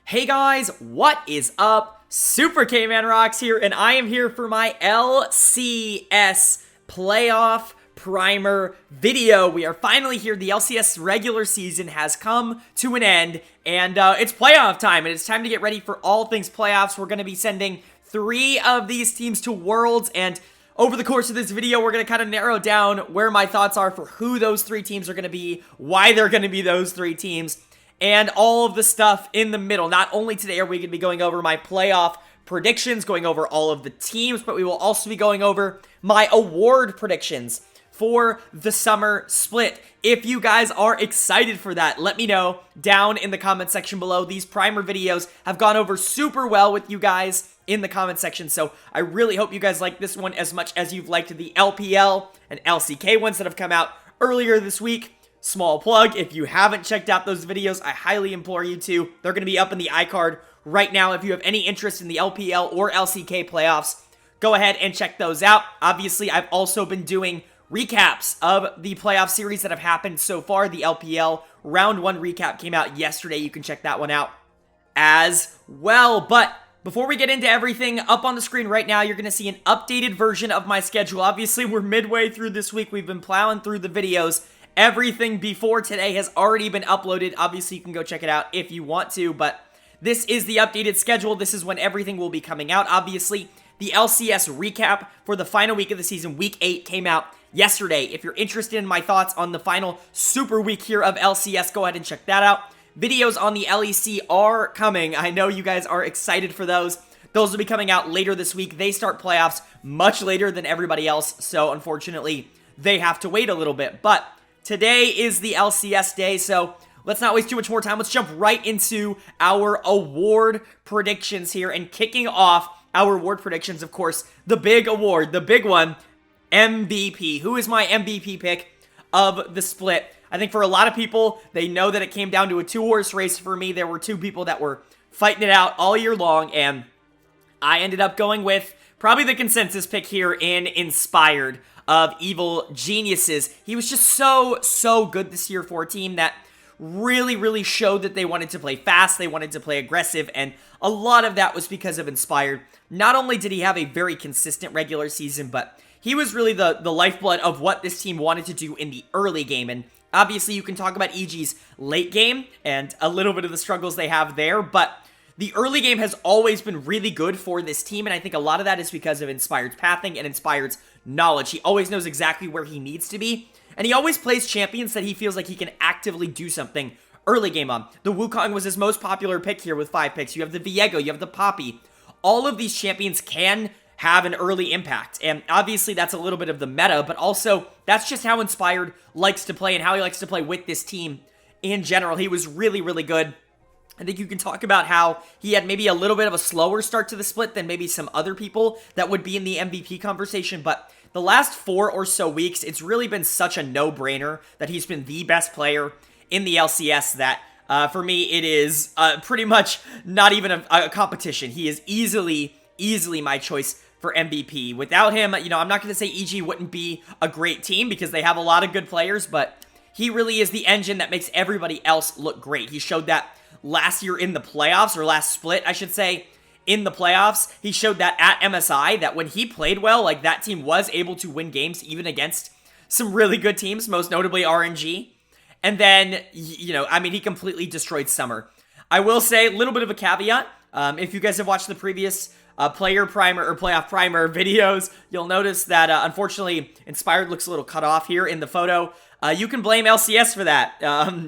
Hey guys, what is up? SuperKmanrocks here, and I am here for my LCS playoff primer video. We are finally here. The LCS regular season has come to an end, and it's playoff time, and it's time to get ready for all things playoffs. We're going to be sending 3 of these teams to Worlds, and over the course of this video, we're going to kind of narrow down where my thoughts are for who those 3 teams are going to be, why they're going to be those 3 teams, and all of the stuff in the middle. Not only today are we going to be going over my playoff predictions, going over all of the teams, but we will also be going over my award predictions for the summer split. If you guys are excited for that, let me know down in the comment section below. These primer videos have gone over super well with you guys in the comment section, so I really hope you guys like this one as much as you've liked the LPL and LCK ones that have come out earlier this week. Small plug, if you haven't checked out those videos, I highly implore you to. They're going to be up in the iCard right now. If you have any interest in the LPL or LCK playoffs, go ahead and check those out. Obviously, I've also been doing recaps of the playoff series that have happened so far. The LPL Round 1 recap came out yesterday. You can check that one out as well. But before we get into everything, up on the screen right now, you're going to see an updated version of my schedule. Obviously, we're midway through this week. We've been plowing through the videos. Everything before today has already been uploaded. Obviously, you can go check it out if you want to, but this is the updated schedule. This is when everything will be coming out. Obviously, the LCS recap for the final week of the season, Week 8, came out yesterday. If you're interested in my thoughts on the final super week here of LCS, go ahead and check that out. Videos on the LEC are coming. I know you guys are excited for those. Those will be coming out later this week. They start playoffs much later than everybody else, so unfortunately, they have to wait a little bit, but today is the LCS day, so let's not waste too much more time. Let's jump right into our award predictions here, and kicking off our award predictions, of course, the big award, the big one, MVP. Who is my MVP pick of the split? I think for a lot of people, they know that it came down to a 2-horse race for me. There were 2 people that were fighting it out all year long, and I ended up going with probably the consensus pick here in Inspired of Evil Geniuses. He was just so good this year for a team that really showed that they wanted to play fast, they wanted to play aggressive, and a lot of that was because of Inspired. Not only did he have a very consistent regular season, but he was really the lifeblood of what this team wanted to do in the early game. And obviously you can talk about EG's late game and a little bit of the struggles they have there, but the early game has always been really good for this team, and I think a lot of that is because of Inspired's pathing and Inspired's knowledge. He always knows exactly where he needs to be, and he always plays champions that he feels like he can actively do something early game on. The Wukong was his most popular pick here with 5 picks. You have the Viego, you have the Poppy. All of these champions can have an early impact, and obviously that's a little bit of the meta, but also that's just how Inspired likes to play and how he likes to play with this team in general. He was really good. I think you can talk about how he had maybe a little bit of a slower start to the split than maybe some other people that would be in the MVP conversation, but the last 4 or so weeks, it's really been such a no-brainer that he's been the best player in the LCS that, for me, it is pretty much not even a competition. He is easily my choice for MVP. Without him, you know, I'm not going to say EG wouldn't be a great team because they have a lot of good players, but he really is the engine that makes everybody else look great. He showed that last year in the playoffs, or last split, I should say, in the playoffs. He showed that at MSI, that when he played well, like, that team was able to win games even against some really good teams, most notably RNG. And then, you know, I mean, he completely destroyed Summer. I will say, a little bit of a caveat, if you guys have watched the previous player primer or playoff primer videos, you'll notice that, unfortunately, Inspired looks a little cut off here in the photo. You can blame LCS for that.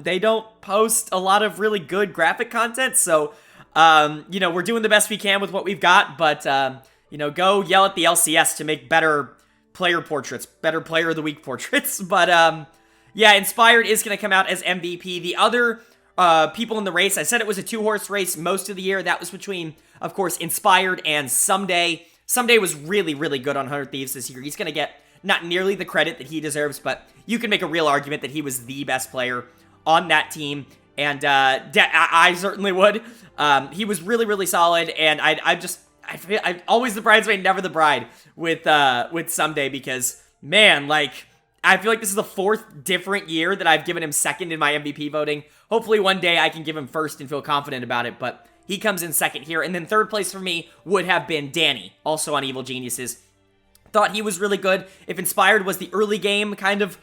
They don't post a lot of really good graphic content, so, you know, we're doing the best we can with what we've got, but, you know, go yell at the LCS to make better player portraits, better player of the week portraits, but, yeah, Inspired is going to come out as MVP. The other people in the race, I said it was a 2-horse race most of the year. That was between, of course, Inspired and Someday. Someday was really good on 100 Thieves this year. He's going to get not nearly the credit that he deserves, but you can make a real argument that he was the best player on that team, and I certainly would. He was really solid, and I'm always the bridesmaid, never the bride with Someday, because, man, like, I feel like this is the 4th different year that I've given him second in my MVP voting. Hopefully one day I can give him first and feel confident about it, but He comes in second here. And then third place for me would have been Danny, also on Evil Geniuses. Thought he was really good. If Inspired was the early game kind of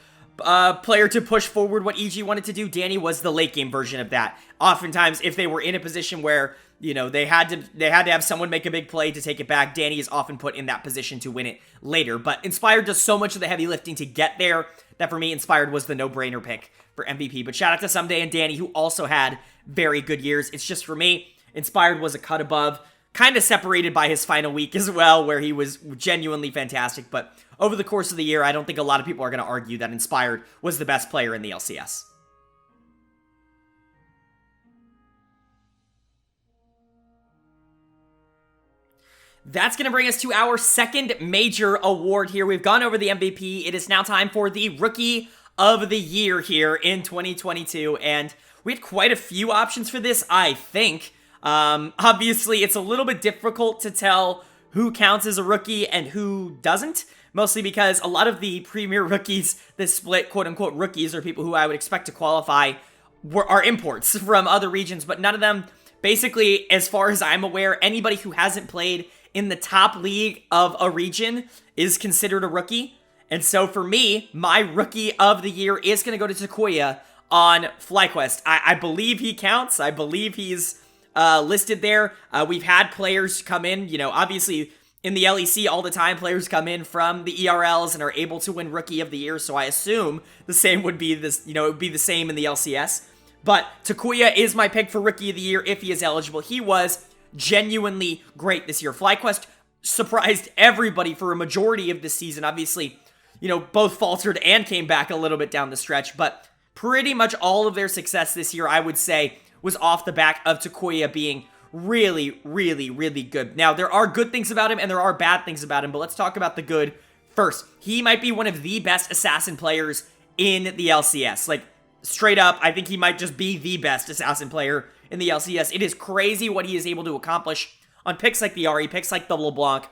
player to push forward what EG wanted to do, Danny was the late game version of that. Oftentimes, if they were in a position where, you know, they had to have someone make a big play to take it back, Danny is often put in that position to win it later. But Inspired does so much of the heavy lifting to get there that for me, Inspired was the no-brainer pick for MVP. But shout out to Someday and Danny, who also had very good years. It's just for me, Inspired was a cut above, kind of separated by his final week as well, where he was genuinely fantastic. But over the course of the year, I don't think a lot of people are going to argue that Inspired was the best player in the LCS. That's going to bring us to our second major award here. We've gone over the MVP. It is now time for the Rookie of the Year here in 2022. And we had quite a few options for this, I think. Obviously, it's a little bit difficult to tell who counts as a rookie and who doesn't. Mostly because a lot of the premier rookies, this split quote-unquote rookies, are people who I would expect to qualify, are imports from other regions. But none of them, basically, as far as I'm aware, anybody who hasn't played in the top league of a region is considered a rookie. And so for me, my Rookie of the Year is going to go to Takuya on FlyQuest. I believe he counts. I believe he's listed there. We've had players come in, you know, obviously in the LEC all the time, players come in from the ERLs and are able to win Rookie of the Year. So I assume the same would be this, you know, it would be the same in the LCS. But Takuya is my pick for Rookie of the Year if he is eligible. He was genuinely great this year. FlyQuest surprised everybody for a majority of this season. Obviously, you know, both faltered and came back a little bit down the stretch, but pretty much all of their success this year, I would say, was off the back of Takuya being really, really, really good. Now, there are good things about him and there are bad things about him, but let's talk about the good first. He might be one of the best assassin players in the LCS. Like, straight up, I think he might just be the best assassin player in the LCS. It is crazy what he is able to accomplish on picks like the Ahri, picks like the LeBlanc.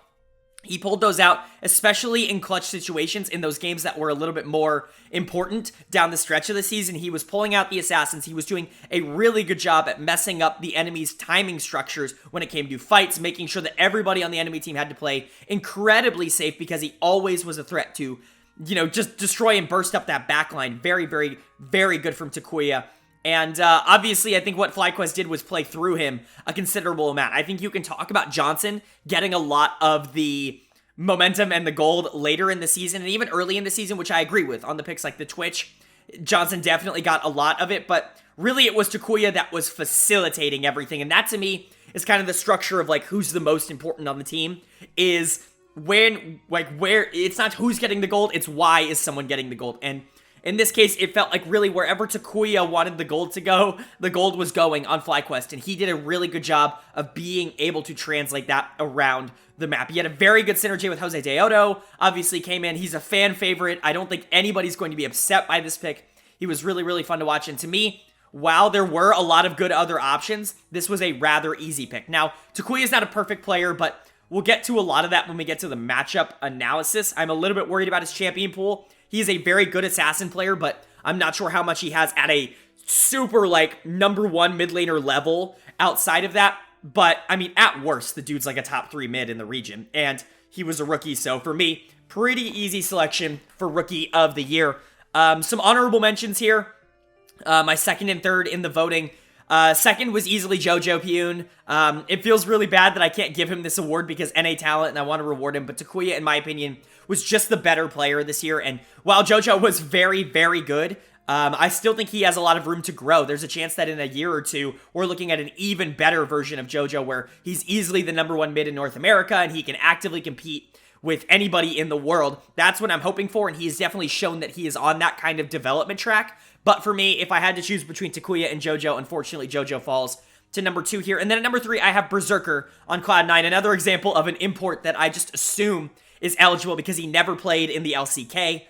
He pulled those out, especially in clutch situations, in those games that were a little bit more important down the stretch of the season. He was pulling out the assassins. He was doing a really good job at messing up the enemy's timing structures when it came to fights, making sure that everybody on the enemy team had to play incredibly safe because he always was a threat to, you know, just destroy and burst up that backline. Very, very, very good from Takuya. And obviously, I think what FlyQuest did was play through him a considerable amount. I think you can talk about Johnson getting a lot of the momentum and the gold later in the season and even early in the season, which I agree with on the picks like the Twitch. Johnson definitely got a lot of it, but really it was Takuya that was facilitating everything. And that to me is kind of the structure of like who's the most important on the team is when, like where, it's not who's getting the gold, it's why is someone getting the gold. And in this case, it felt like really wherever Takuya wanted the gold to go, the gold was going on FlyQuest, and he did a really good job of being able to translate that around the map. He had a very good synergy with Jose Deodo, obviously came in, he's a fan favorite. I don't think anybody's going to be upset by this pick. He was really, really fun to watch, and to me, while there were a lot of good other options, this was a rather easy pick. Now, Takuya is not a perfect player, but we'll get to a lot of that when we get to the matchup analysis. I'm a little bit worried about his champion pool. He is a very good assassin player, but I'm not sure how much he has at a super, like, #1 mid laner level outside of that. But, I mean, at worst, the dude's like a top 3 mid in the region, and he was a rookie, so for me, pretty easy selection for Rookie of the Year. Some honorable mentions here. My second and third in the voting. Second was easily Jojo Pyun. It feels really bad that I can't give him this award because NA talent and I want to reward him, but Takuya, in my opinion, was just the better player this year, and while Jojo was very, very good, I still think he has a lot of room to grow. There's a chance that in a year or two, we're looking at an even better version of Jojo where he's easily the #1 mid in North America and he can actively compete with anybody in the world. That's what I'm hoping for, and he has definitely shown that he is on that kind of development track. But for me, if I had to choose between Takuya and Jojo, unfortunately, Jojo falls to #2 here. And then at #3, I have Berserker on Cloud9, another example of an import that I just assume is eligible because he never played in the LCK.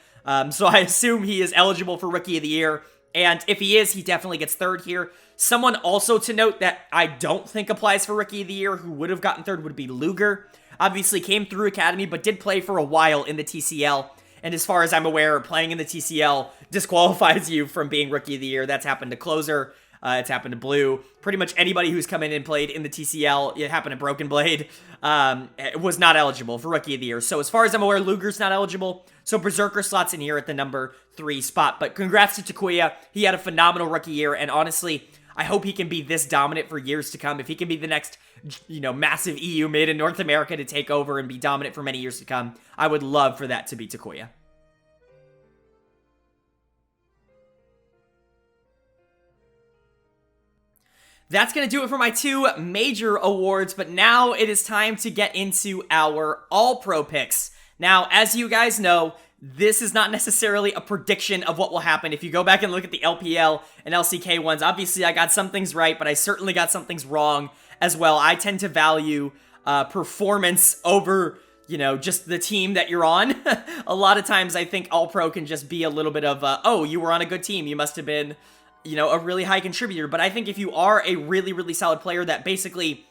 So I assume he is eligible for Rookie of the Year. And if he is, he definitely gets third here. Someone also to note that I don't think applies for Rookie of the Year who would have gotten third would be Luger. Obviously came through Academy, but did play for a while in the TCL. And as far as I'm aware, playing in the TCL disqualifies you from being Rookie of the Year. That's happened to Closer. It's happened to Blue. Pretty much anybody who's come in and played in the TCL, it happened to Broken Blade, was not eligible for Rookie of the Year. So as far as I'm aware, Luger's not eligible. So Berserker slots in here at the number 3 spot. But congrats to Takuya. He had a phenomenal rookie year, and honestly, I hope he can be this dominant for years to come. If he can be the next, massive EU mid in North America to take over and be dominant for many years to come, I would love for that to be Takuya. That's going to do it for my 2 major awards, but now it is time to get into our All-Pro picks. Now, as you guys know, this is not necessarily a prediction of what will happen. If you go back and look at the LPL and LCK ones, obviously I got some things right, but I certainly got some things wrong as well. I tend to value performance over, just the team that you're on. A lot of times I think All-Pro can just be a little bit of, oh, you were on a good team. You must have been a really high contributor. But I think if you are a really, really solid player that basically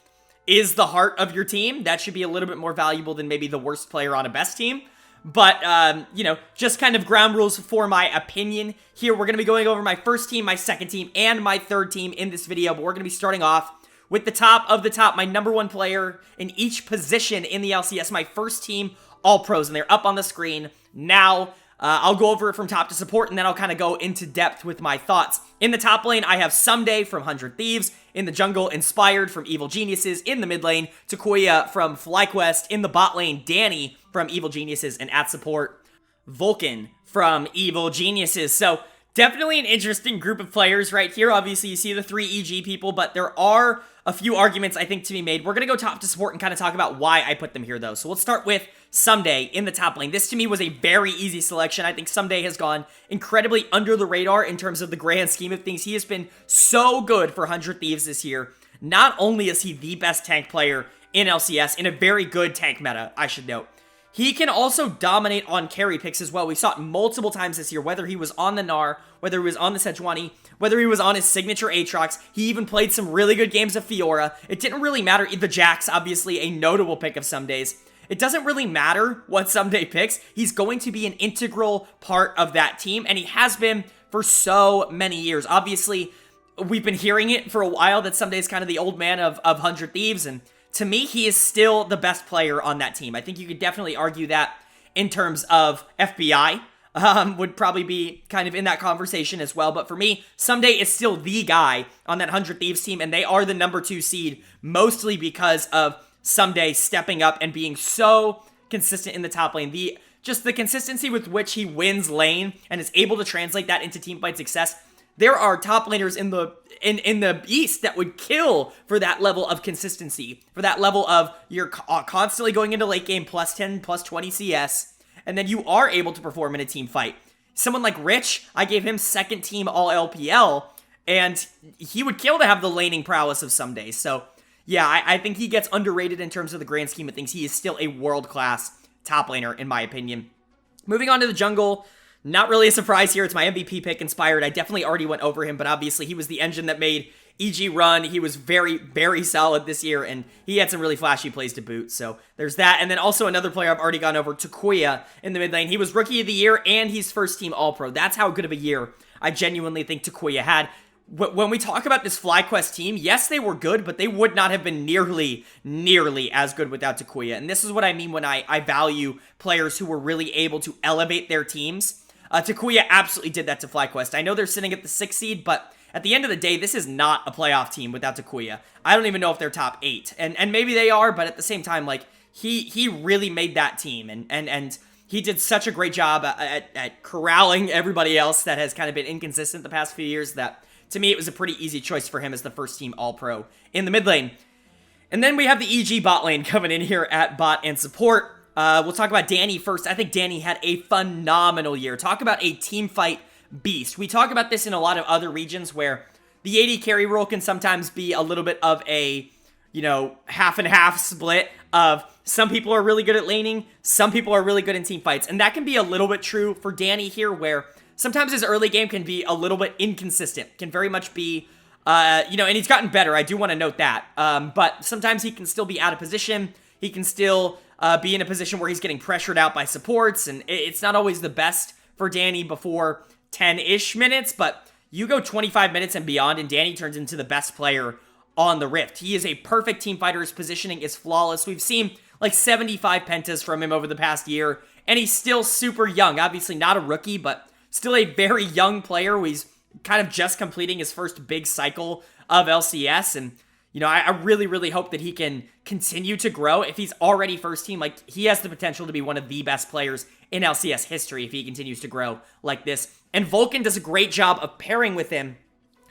is the heart of your team, that should be a little bit more valuable than maybe the worst player on a best team. But, just kind of ground rules for my opinion here. We're going to be going over my first team, my second team, and my third team in this video. But we're going to be starting off with the top of the top, my number 1 player in each position in the LCS, my first team, All Pros, and they're up on the screen now. I'll go over it from top to support, and then I'll kind of go into depth with my thoughts. In the top lane, I have Someday from 100 Thieves. In the jungle, Inspired from Evil Geniuses. In the mid lane, Takuya from FlyQuest. In the bot lane, Danny from Evil Geniuses. And at support, Vulcan from Evil Geniuses. So, definitely an interesting group of players right here. Obviously, you see the 3 EG people, but there are a few arguments, I think, to be made. We're going to go top to support and kind of talk about why I put them here, though. So let's start with Someday in the top lane. This, to me, was a very easy selection. I think Someday has gone incredibly under the radar in terms of the grand scheme of things. He has been so good for 100 Thieves this year. Not only is he the best tank player in LCS, in a very good tank meta, I should note, he can also dominate on carry picks as well. We saw it multiple times this year, whether he was on the Gnar, whether he was on the Sejuani, whether he was on his signature Aatrox. He even played some really good games of Fiora. It didn't really matter. The Jax, obviously, a notable pick of Someday's. It doesn't really matter what Someday picks. He's going to be an integral part of that team, and he has been for so many years. Obviously, we've been hearing it for a while that Someday's kind of the old man of 100 Thieves, and to me, he is still the best player on that team. I think you could definitely argue that in terms of FBI, would probably be kind of in that conversation as well. But for me, Someday is still the guy on that 100 Thieves team, and they are the number 2 seed, mostly because of Someday stepping up and being so consistent in the top lane. Just the consistency with which he wins lane and is able to translate that into teamfight success. There are top laners in the East that would kill for that level of consistency, for that level of you're constantly going into late game plus 10, plus 20 CS, and then you are able to perform in a team fight. Someone like Rich, I gave him second team all LPL, and he would kill to have the laning prowess of Someday. So, yeah, I think he gets underrated in terms of the grand scheme of things. He is still a world-class top laner, in my opinion. Moving on to the jungle. Not really a surprise here. It's my MVP pick, Inspired. I definitely already went over him, but obviously he was the engine that made EG run. He was very, very solid this year, and he had some really flashy plays to boot. So there's that. And then also another player I've already gone over, Takuya in the mid lane. He was Rookie of the Year, and he's first team All-Pro. That's how good of a year I genuinely think Takuya had. When we talk about this FlyQuest team, yes, they were good, but they would not have been nearly as good without Takuya. And this is what I mean when I value players who were really able to elevate their teams. Takuya absolutely did that to FlyQuest. I know they're sitting at the 6th seed, but at the end of the day, this is not a playoff team without Takuya. I don't even know if they're top 8. And maybe they are, but at the same time, like, he really made that team. And he did such a great job at corralling everybody else that has kind of been inconsistent the past few years that, to me, it was a pretty easy choice for him as the first team All-Pro in the mid lane. And then we have the EG bot lane coming in here at bot and support. We'll talk about Danny first. I think Danny had a phenomenal year. Talk about a team fight beast. We talk about this in a lot of other regions where the AD carry role can sometimes be a little bit of a, half and half split of some people are really good at laning, some people are really good in team fights. And that can be a little bit true for Danny here, where sometimes his early game can be a little bit inconsistent, can very much be, and he's gotten better. I do want to note that. But sometimes he can still be out of position. He can still be in a position where he's getting pressured out by supports, and it's not always the best for Danny before 10-ish minutes, but you go 25 minutes and beyond, and Danny turns into the best player on the Rift. He is a perfect team fighter. His positioning is flawless. We've seen like 75 pentas from him over the past year, and he's still super young. Obviously not a rookie, but still a very young player. He's kind of just completing his first big cycle of LCS, and I really, really hope that he can continue to grow. If he's already first team, like, he has the potential to be one of the best players in LCS history if he continues to grow like this. And Vulcan does a great job of pairing with him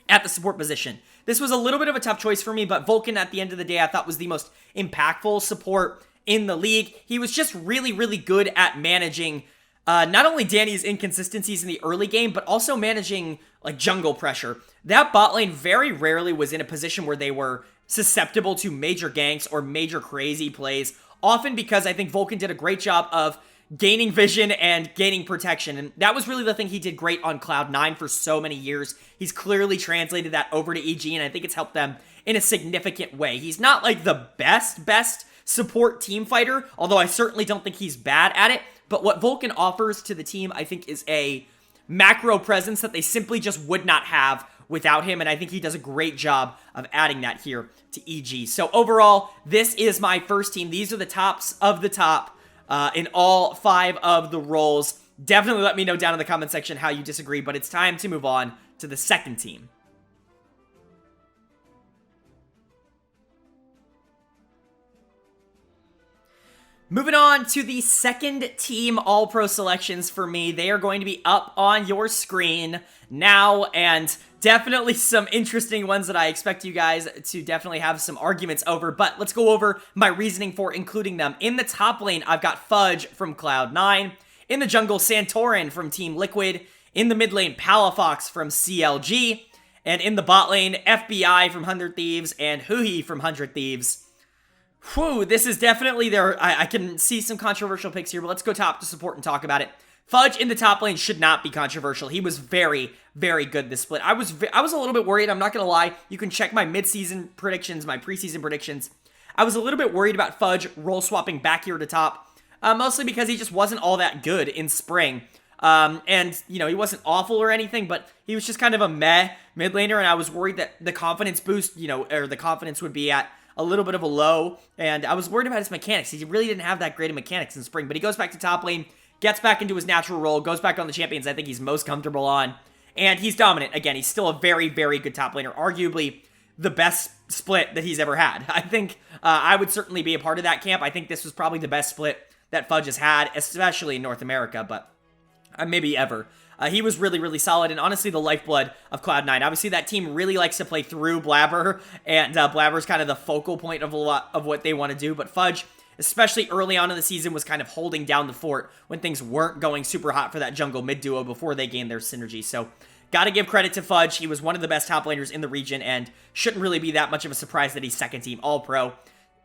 at the support position. This was a little bit of a tough choice for me, but Vulcan, at the end of the day, I thought was the most impactful support in the league. He was just really, really good at managing not only Danny's inconsistencies in the early game, but also managing like jungle pressure. That bot lane very rarely was in a position where they were susceptible to major ganks or major crazy plays, often because I think Vulcan did a great job of gaining vision and gaining protection, and that was really the thing he did great on Cloud9 for so many years. He's clearly translated that over to EG, and I think it's helped them in a significant way. He's not like the best support team fighter, although I certainly don't think he's bad at it, but what Vulcan offers to the team, I think, is a macro presence that they simply just would not have without him, and I think he does a great job of adding that here to EG. So overall, this is my first team. These are the tops of the top in all 5 of the roles. Definitely let me know down in the comment section how you disagree, but it's time to move on to the second team. Moving on to the second team All-Pro selections for me. They are going to be up on your screen now, and definitely some interesting ones that I expect you guys to definitely have some arguments over, but let's go over my reasoning for including them. In the top lane, I've got Fudge from Cloud9. In the jungle, Santorin from Team Liquid. In the mid lane, Palafox from CLG. And in the bot lane, FBI from 100 Thieves and Huhi from 100 Thieves. Whew, this is definitely there. I can see some controversial picks here, but let's go top to support and talk about it. Fudge in the top lane should not be controversial. He was very, very good this split. I was a little bit worried, I'm not going to lie. You can check my mid-season predictions, my preseason predictions. I was a little bit worried about Fudge role swapping back here to top, mostly because he just wasn't all that good in spring. And, he wasn't awful or anything, but he was just kind of a meh mid laner, and I was worried that the confidence boost, or the confidence would be at a little bit of a low, and I was worried about his mechanics. He really didn't have that great of mechanics in spring, but he goes back to top lane, gets back into his natural role, goes back on the champions I think he's most comfortable on, and he's dominant. Again, he's still a very, very good top laner, arguably the best split that he's ever had. I think I would certainly be a part of that camp. I think this was probably the best split that Fudge has had, especially in North America, but maybe ever. He was really, really solid, and honestly the lifeblood of Cloud9. Obviously, that team really likes to play through Blabber, and Blabber's kind of the focal point of a lot of what they want to do, but Fudge, especially early on in the season, was kind of holding down the fort when things weren't going super hot for that jungle mid duo before they gained their synergy. So, gotta give credit to Fudge. He was one of the best top laners in the region, and shouldn't really be that much of a surprise that he's second team All-Pro.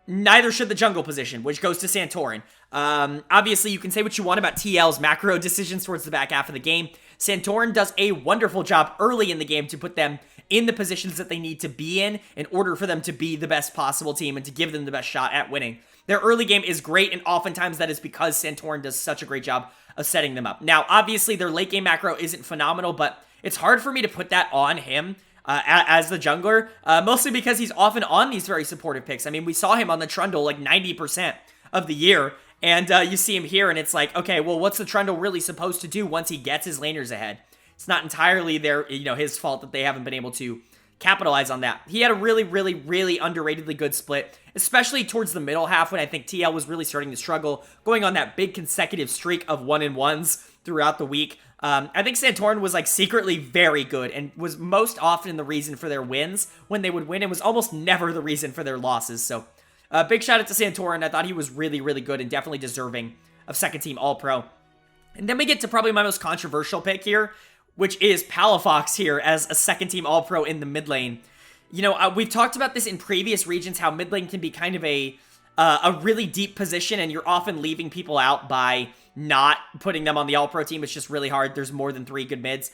Neither should the jungle position, which goes to Santorin. Obviously, you can say what you want about TL's macro decisions towards the back half of the game. Santorin does a wonderful job early in the game to put them in the positions that they need to be in order for them to be the best possible team and to give them the best shot at winning. Their early game is great, and oftentimes that is because Santorin does such a great job of setting them up. Now, obviously, their late game macro isn't phenomenal, but it's hard for me to put that on him as the jungler, mostly because he's often on these very supportive picks. I mean, we saw him on the Trundle like 90% of the year, and you see him here, and it's like, okay, well, what's the Trundle really supposed to do once he gets his laners ahead? It's not entirely his fault that they haven't been able to capitalize on that. He had a really, really, really underratedly good split, especially towards the middle half when I think TL was really starting to struggle, going on that big consecutive streak of 1-in-1s throughout the week. I think Santorin was like secretly very good and was most often the reason for their wins when they would win, and was almost never the reason for their losses. So big shout out to Santorin. I thought he was really, really good and definitely deserving of second team All-Pro. And then we get to probably my most controversial pick here, which is Palafox here as a second team All-Pro in the mid lane. We've talked about this in previous regions, how mid lane can be kind of a really deep position, and you're often leaving people out by not putting them on the All-Pro team. It's just really hard. There's more than 3 good mids.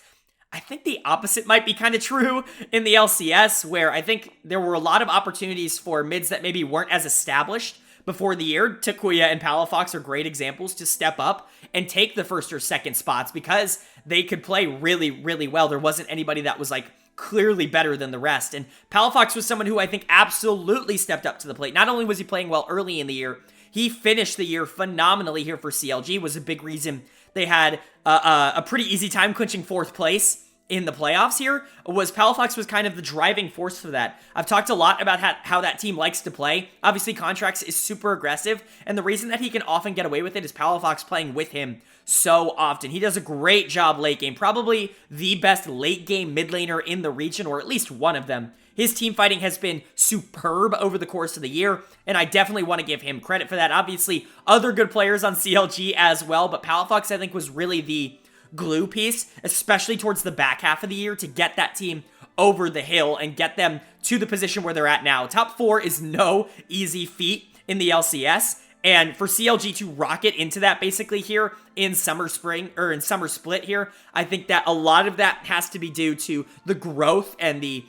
I think the opposite might be kind of true in the LCS, where I think there were a lot of opportunities for mids that maybe weren't as established, before the year. Takuya and Palafox are great examples to step up and take the first or second spots because they could play really, really well. There wasn't anybody that was like clearly better than the rest. And Palafox was someone who I think absolutely stepped up to the plate. Not only was he playing well early in the year, he finished the year phenomenally here for CLG, was a big reason they had a pretty easy time clinching 4th place in the playoffs here. Palafox was kind of the driving force for that. I've talked a lot about how that team likes to play. Obviously, Contracts is super aggressive, and the reason that he can often get away with it is Palafox playing with him so often. He does a great job late game, probably the best late game mid laner in the region, or at least one of them. His team fighting has been superb over the course of the year, and I definitely want to give him credit for that. Obviously, other good players on CLG as well, but Palafox, I think, was really the glue piece, especially towards the back half of the year, to get that team over the hill and get them to the position where they're at now. Top 4 is no easy feat in the LCS, and for CLG to rocket into that basically here in summer split here, I think that a lot of that has to be due to the growth and the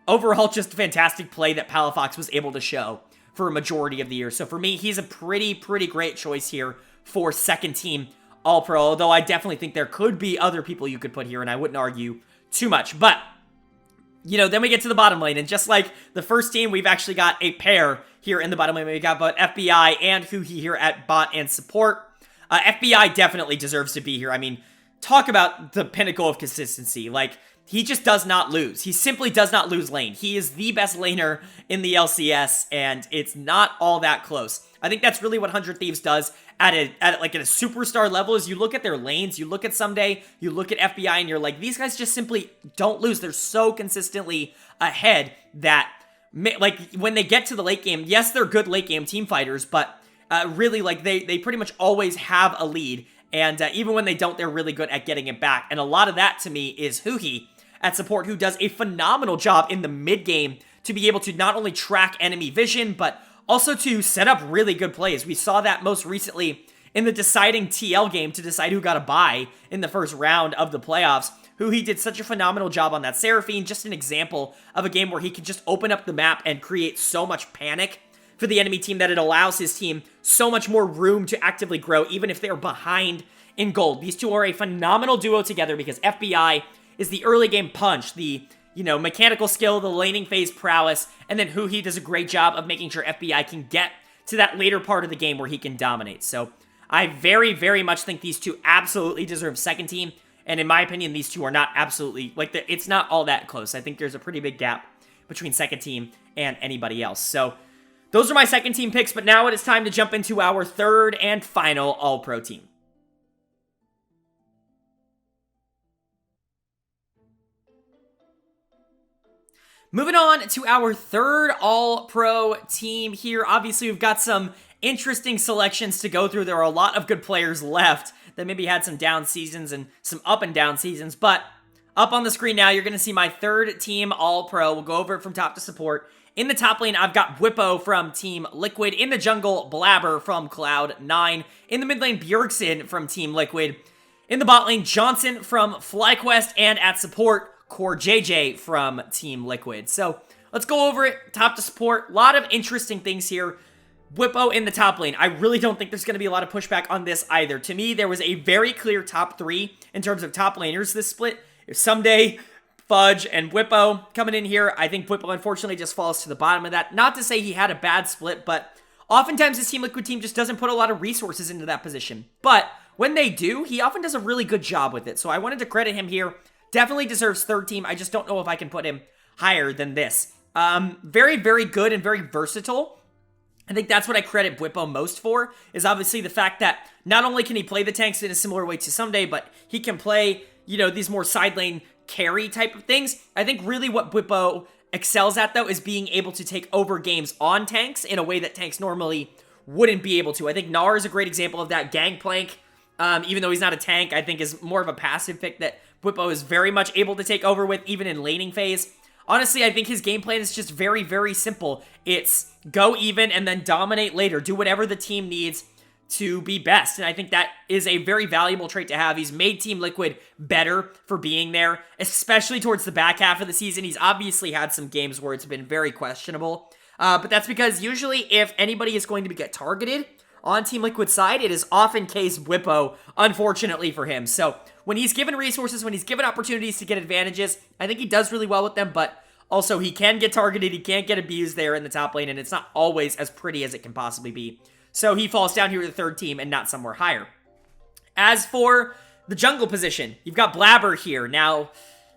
overall just fantastic play that Palafox was able to show for a majority of the year. So for me, he's a pretty great choice here for second team All-Pro, although I definitely think there could be other people you could put here, and I wouldn't argue too much. But, you know, then we get to the bottom lane, and just like the first team, we've actually got a pair here in the bottom lane. We got both FBI and Huhi here at bot and support. FBI definitely deserves to be here. I mean, talk about the pinnacle of consistency. Like, he just does not lose. He simply does not lose lane. He is the best laner in the LCS, and it's not all that close. I think that's really what 100 Thieves does at a superstar level. Is you look at their lanes, you look at Someday, you look at FBI, and you're like, these guys just simply don't lose. They're so consistently ahead that, like, when they get to the late game, yes, they're good late game team fighters, but really, like, they pretty much always have a lead, and even when they don't, they're really good at getting it back. And a lot of that, to me, is Huhi at support, who does a phenomenal job in the mid game to be able to not only track enemy vision, but also to set up really good plays. We saw that most recently in the deciding TL game to decide who got a bye in the first round of the playoffs. He did such a phenomenal job on that Seraphine. Just an example of a game where he could just open up the map and create so much panic for the enemy team that it allows his team so much more room to actively grow, even if they're behind in gold. These two are a phenomenal duo together because FBI is the early game punch, the, you know, mechanical skill, the laning phase prowess, and then Huhi does a great job of making sure FBI can get to that later part of the game where he can dominate. So I very much think these two absolutely deserve second team, and in my opinion, these two are not absolutely, like, it's not all that close. I think there's a pretty big gap between second team and anybody else. So those are my second team picks, but now it is time to jump into our third and final All-Pro team. Moving on to our third All-Pro team here. Obviously, we've got some interesting selections to go through. There are a lot of good players left that maybe had some down seasons and some up and down seasons. But up on the screen now, you're going to see my third team All-Pro. We'll go over it from top to support. In the top lane, I've got Whippo from Team Liquid. In the jungle, Blabber from Cloud9. In the mid lane, Bjergsen from Team Liquid. In the bot lane, Johnson from FlyQuest. And at support, Core JJ from Team Liquid. So let's go over it, top to support. A lot of interesting things here. Whippo in the top lane. I really don't think there's going to be a lot of pushback on this either. To me, there was a very clear top 3 in terms of top laners this split. If Someday, Fudge, and Whippo coming in here, I think Whippo unfortunately just falls to the bottom of that. Not to say he had a bad split, but oftentimes this Team Liquid team just doesn't put a lot of resources into that position. But when they do, he often does a really good job with it. So I wanted to credit him here. Definitely deserves third team. I just don't know if I can put him higher than this. Very good and very versatile. I think that's what I credit Whippo most for, is obviously the fact that not only can he play the tanks in a similar way to Someday, but he can play, you know, these more side lane carry type of things. I think really what Whippo excels at, though, is being able to take over games on tanks in a way that tanks normally wouldn't be able to. I think Gnar is a great example of that. Gangplank, even though he's not a tank, I think is more of a passive pick that Whippo is very much able to take over with, even in laning phase. Honestly, I think his game plan is just very simple. It's go even and then dominate later. Do whatever the team needs to be best. And I think that is a very valuable trait to have. He's made Team Liquid better for being there, especially towards the back half of the season. He's obviously had some games where it's been very questionable. But that's because usually if anybody is going to get targeted on Team Liquid's side, it is often case Bwipo, unfortunately for him. So when he's given resources, when he's given opportunities to get advantages, I think he does really well with them, but also he can get targeted, he can't get abused there in the top lane, and it's not always as pretty as it can possibly be. So he falls down here to the third team and not somewhere higher. As for the jungle position, you've got Blabber here. Now,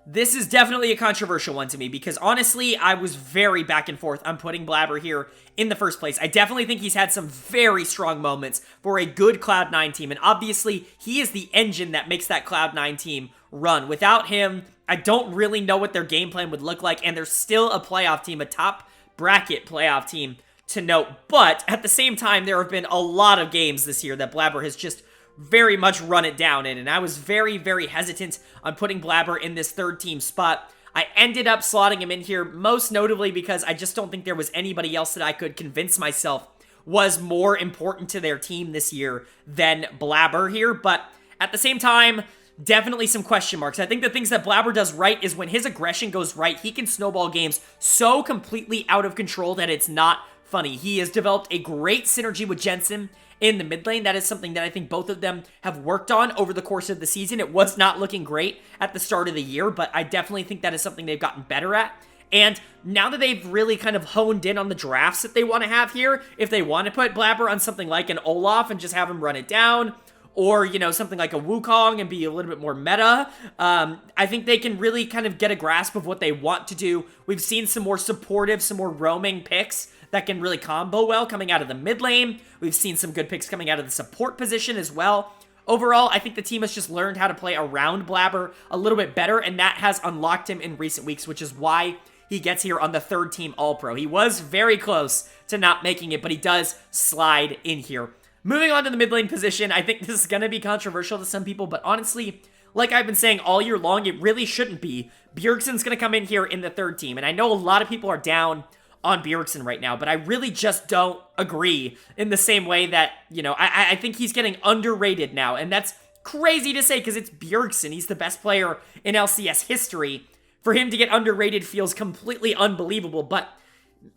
this is definitely a controversial one to me because honestly, I was very back and forth on putting Blabber here in the first place. I definitely think he's had some very strong moments for a good Cloud9 team, and obviously, he is the engine that makes that Cloud9 team run. Without him, I don't really know what their game plan would look like, and they're still a playoff team, a top bracket playoff team to note. But at the same time, there have been a lot of games this year that Blabber has just very much run it down in, and I was very, very hesitant on putting Blabber in this third team spot. I ended up slotting him in here, most notably because I just don't think there was anybody else that I could convince myself was more important to their team this year than Blabber here, but at the same time, definitely some question marks. I think the things that Blabber does right is when his aggression goes right, he can snowball games so completely out of control that it's not funny. He has developed a great synergy with Jensen in the mid lane. That is something that I think both of them have worked on over the course of the season. It was not looking great at the start of the year, but I definitely think that is something they've gotten better at. And now that they've really kind of honed in on the drafts that they want to have here, if they want to put Blabber on something like an Olaf and just have him run it down, or, you know, something like a Wukong and be a little bit more meta, I think they can really kind of get a grasp of what they want to do. We've seen some more supportive, some more roaming picks that can really combo well coming out of the mid lane. We've seen some good picks coming out of the support position as well. Overall, I think the team has just learned how to play around Blabber a little bit better, and that has unlocked him in recent weeks, which is why he gets here on the third team All-Pro. He was very close to not making it, but he does slide in here. Moving on to the mid lane position, I think this is going to be controversial to some people, but honestly, like I've been saying all year long, it really shouldn't be. Bjergsen's going to come in here in the third team, and I know a lot of people are down on Bjergsen right now, but I really just don't agree in the same way that, you know, I think he's getting underrated now, and that's crazy to say because it's Bjergsen. He's the best player in LCS history. For him to get underrated feels completely unbelievable, but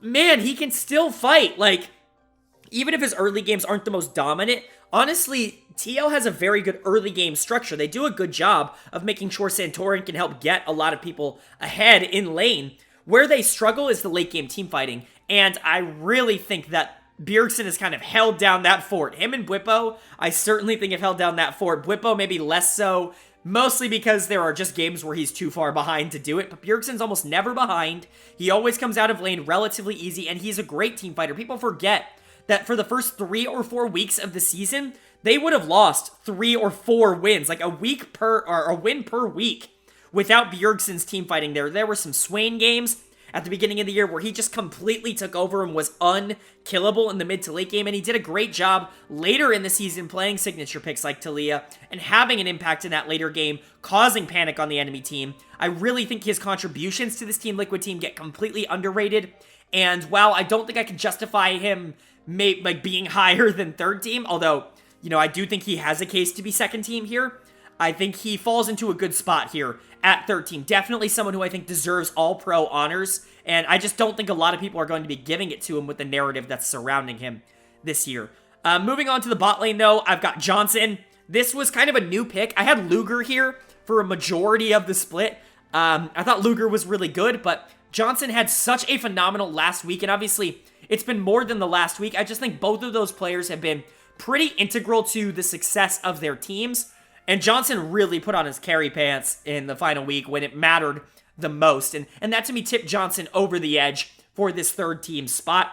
man, he can still fight. Like, even if his early games aren't the most dominant, honestly, TL has a very good early game structure. They do a good job of making sure Santorin can help get a lot of people ahead in lane. Where they struggle is the late game team fighting, and I really think that Bjergsen has kind of held down that fort. Him and Bwipo, I certainly think have held down that fort. Bwipo maybe less so, mostly because there are just games where he's too far behind to do it, but Bjergsen's almost never behind. He always comes out of lane relatively easy, and he's a great team fighter. People forget that for the first 3 or 4 weeks of the season, they would have lost 3 or 4 wins, like a win per week without Bjergsen's team fighting there. There were some Swain games at the beginning of the year where he just completely took over and was unkillable in the mid to late game, and he did a great job later in the season playing signature picks like Talia and having an impact in that later game, causing panic on the enemy team. I really think his contributions to this Team Liquid team get completely underrated, and while I don't think I can justify him being higher than third team, although, you know, I do think he has a case to be second team here, I think he falls into a good spot here at third team. Definitely someone who I think deserves all-pro honors, and I just don't think a lot of people are going to be giving it to him with the narrative that's surrounding him this year. Moving on to the bot lane, though, I've got Johnson. This was kind of a new pick. I had Luger here for a majority of the split. I thought Luger was really good, but Johnson had such a phenomenal last week, and obviously, it's been more than the last week. I just think both of those players have been pretty integral to the success of their teams. And Johnson really put on his carry pants in the final week when it mattered the most. And that to me tipped Johnson over the edge for this third team spot.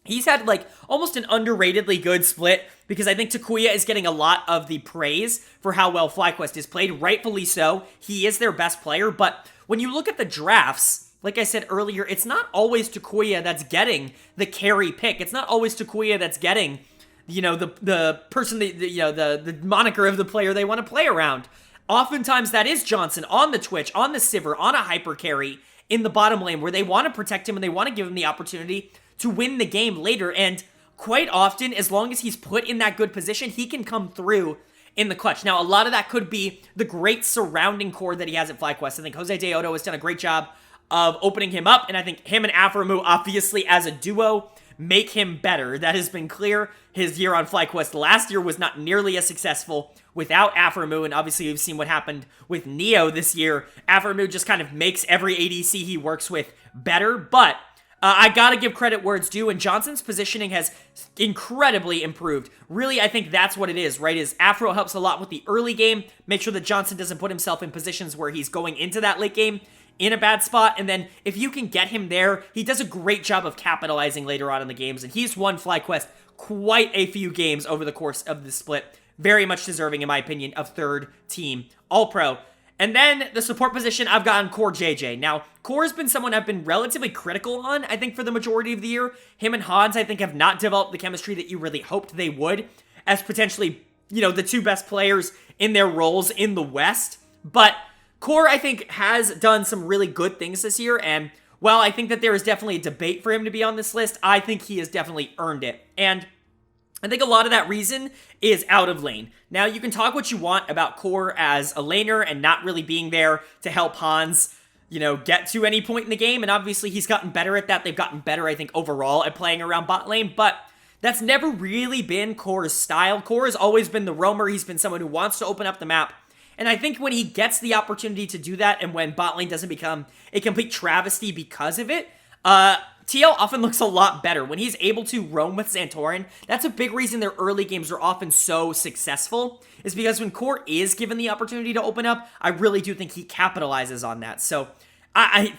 He's had like almost an underratedly good split because I think Takuya is getting a lot of the praise for how well FlyQuest is played. Rightfully so. He is their best player. But when you look at the drafts, like I said earlier, it's not always Takuya that's getting the carry pick. It's not always Takuya that's getting, you know, the person, the moniker of the player they want to play around. Oftentimes that is Johnson on the Twitch, on the Sivir, on a hyper carry in the bottom lane where they want to protect him and they want to give him the opportunity to win the game later. And quite often, as long as he's put in that good position, he can come through in the clutch. Now, a lot of that could be the great surrounding core that he has at FlyQuest. I think Jose Deodo has done a great job of opening him up, and I think him and Afromu, obviously, as a duo, make him better. That has been clear. His year on FlyQuest last year was not nearly as successful without Afromu, and obviously we've seen what happened with Neo this year. Afromu just kind of makes every ADC he works with better, but I gotta give credit where it's due, and Johnson's positioning has incredibly improved. Really, I think that's what it is, right? Is Afro helps a lot with the early game, make sure that Johnson doesn't put himself in positions where he's going into that late game in a bad spot, and then if you can get him there, he does a great job of capitalizing later on in the games, and he's won FlyQuest quite a few games over the course of the split. Very much deserving, in my opinion, of third team All-Pro. And then the support position, I've gotten Core JJ. Now, Core has been someone I've been relatively critical on, I think, for the majority of the year. Him and Hans, I think, have not developed the chemistry that you really hoped they would, as potentially, you know, the two best players in their roles in the West. But Core, I think, has done some really good things this year, and while I think that there is definitely a debate for him to be on this list, I think he has definitely earned it. And I think a lot of that reason is out of lane. Now, you can talk what you want about Core as a laner and not really being there to help Hans, you know, get to any point in the game, and obviously he's gotten better at that. They've gotten better, I think, overall at playing around bot lane, but that's never really been Core's style. Core has always been the roamer. He's been someone who wants to open up the map, and I think when he gets the opportunity to do that, and when bot lane doesn't become a complete travesty because of it, TL often looks a lot better. When he's able to roam with Santorin, that's a big reason their early games are often so successful, is because when Core is given the opportunity to open up, I really do think he capitalizes on that. So,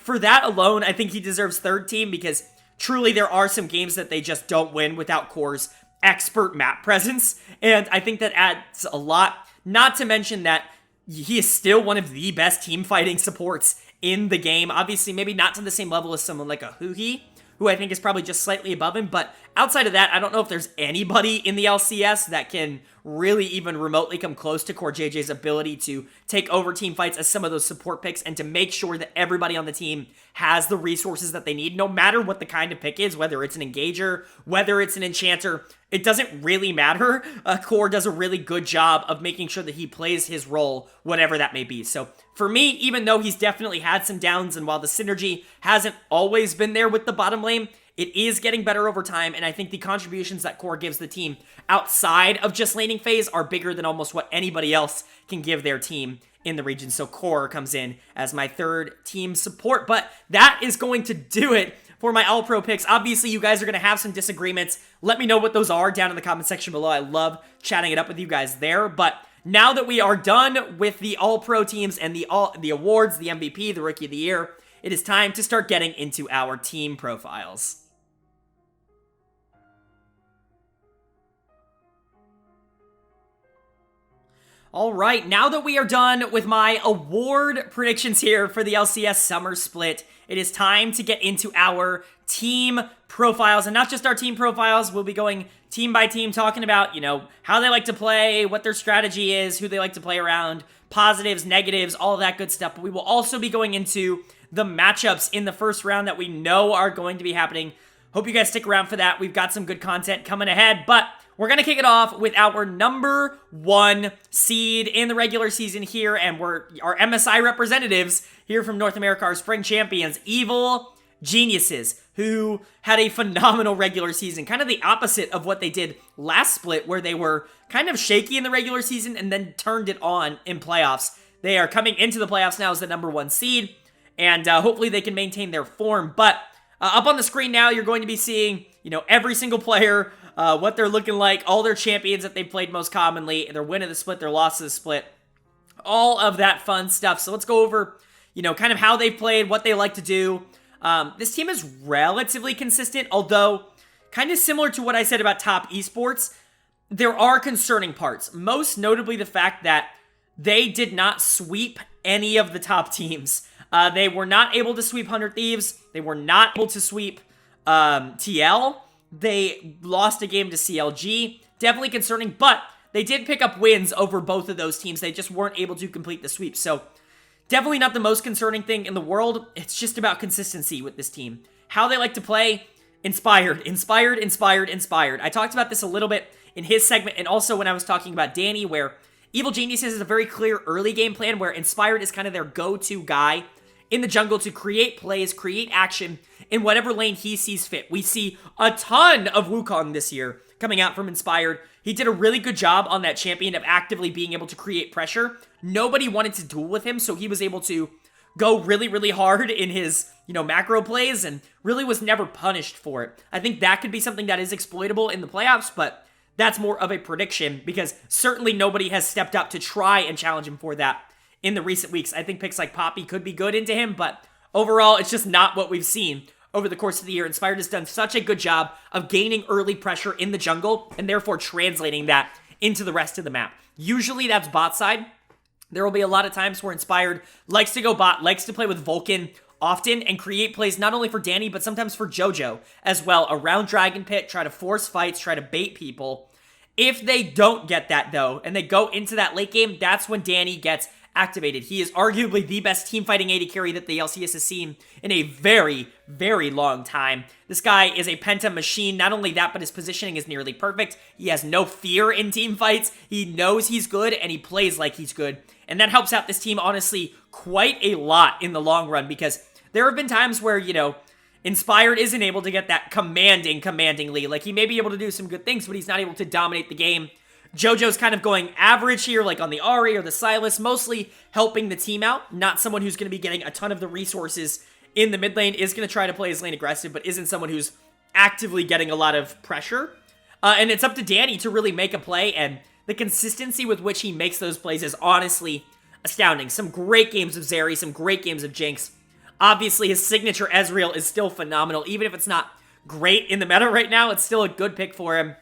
for that alone, I think he deserves third team, because truly there are some games that they just don't win without Core's expert map presence, and I think that adds a lot. Not to mention that he is still one of the best team fighting supports in the game. Obviously, maybe not to the same level as someone like a Huhi, who I think is probably just slightly above him, but outside of that, I don't know if there's anybody in the LCS that can really even remotely come close to Core JJ's ability to take over team fights as some of those support picks, and to make sure that everybody on the team has the resources that they need, no matter what the kind of pick is, whether it's an engager, whether it's an enchanter. It doesn't really matter. Core does a really good job of making sure that he plays his role, whatever that may be. So for me, even though he's definitely had some downs, and while the synergy hasn't always been there with the bottom lane, it is getting better over time, and I think the contributions that Core gives the team outside of just laning phase are bigger than almost what anybody else can give their team in the region. So Core comes in as my third team support, but that is going to do it for my All-Pro picks. Obviously, you guys are going to have some disagreements. Let me know what those are down in the comment section below. I love chatting it up with you guys there, but now that we are done with the All-Pro teams and the awards, the MVP, the Rookie of the Year, it is time to start getting into our team profiles. All right, now that we are done with my award predictions here for the LCS Summer Split, it is time to get into our team profiles. And not just our team profiles, we'll be going team by team, talking about, you know, how they like to play, what their strategy is, who they like to play around, positives, negatives, all of that good stuff. But we will also be going into the matchups in the first round that we know are going to be happening. Hope you guys stick around for that. We've got some good content coming ahead, but we're going to kick it off with our number 1 seed in the regular season here, and we're our MSI representatives here from North America, our spring champions, Evil Geniuses, who had a phenomenal regular season, kind of the opposite of what they did last split, where they were kind of shaky in the regular season and then turned it on in playoffs. They are coming into the playoffs now as the number 1 seed, and hopefully they can maintain their form. But up on the screen now, you're going to be seeing, you know, every single player, what they're looking like, all their champions that they played most commonly, their win of the split, their loss of the split, all of that fun stuff. So let's go over, you know, kind of how they played, what they like to do. This team is relatively consistent, although kind of similar to what I said about top esports, there are concerning parts, most notably the fact that they did not sweep any of the top teams. They were not able to sweep 100 Thieves. They were not able to sweep TL. They lost a game to CLG. Definitely concerning, but they did pick up wins over both of those teams. They just weren't able to complete the sweep. So definitely not the most concerning thing in the world. It's just about consistency with this team. How they like to play, inspired, inspired, inspired, inspired. I talked about this a little bit in his segment, and also when I was talking about Danny, where Evil Geniuses is a very clear early game plan where Inspired is kind of their go-to guy in the jungle to create plays, create action in whatever lane he sees fit. We see a ton of Wukong this year coming out from Inspired. He did a really good job on that champion of actively being able to create pressure. Nobody wanted to duel with him, so he was able to go really, really hard in his, macro plays and really was never punished for it. I think that could be something that is exploitable in the playoffs, but that's more of a prediction because certainly nobody has stepped up to try and challenge him for that in the recent weeks. I think picks like Poppy could be good into him, but overall, it's just not what we've seen over the course of the year. Inspired has done such a good job of gaining early pressure in the jungle and therefore translating that into the rest of the map. Usually that's bot side. There will be a lot of times where Inspired likes to go bot, likes to play with Vulcan often and create plays not only for Danny, but sometimes for JoJo as well around Dragon Pit, try to force fights, try to bait people. If they don't get that though, and they go into that late game, that's when Danny gets activated. He is arguably the best team fighting AD carry that the LCS has seen in a very, very long time. This guy is a penta machine. Not only that, but his positioning is nearly perfect. He has no fear in team fights. He knows he's good, and he plays like he's good. And that helps out this team, honestly, quite a lot in the long run, because there have been times where, Inspired isn't able to get that commanding lead. Like, he may be able to do some good things, but he's not able to dominate the game. JoJo's kind of going average here, like on the Ahri or the Sylas, mostly helping the team out. Not someone who's going to be getting a ton of the resources in the mid lane, is going to try to play his lane aggressive, but isn't someone who's actively getting a lot of pressure. And it's up to Danny to really make a play, and the consistency with which he makes those plays is honestly astounding. Some great games of Zeri, some great games of Jinx. Obviously, his signature Ezreal is still phenomenal. Even if it's not great in the meta right now, it's still a good pick for him.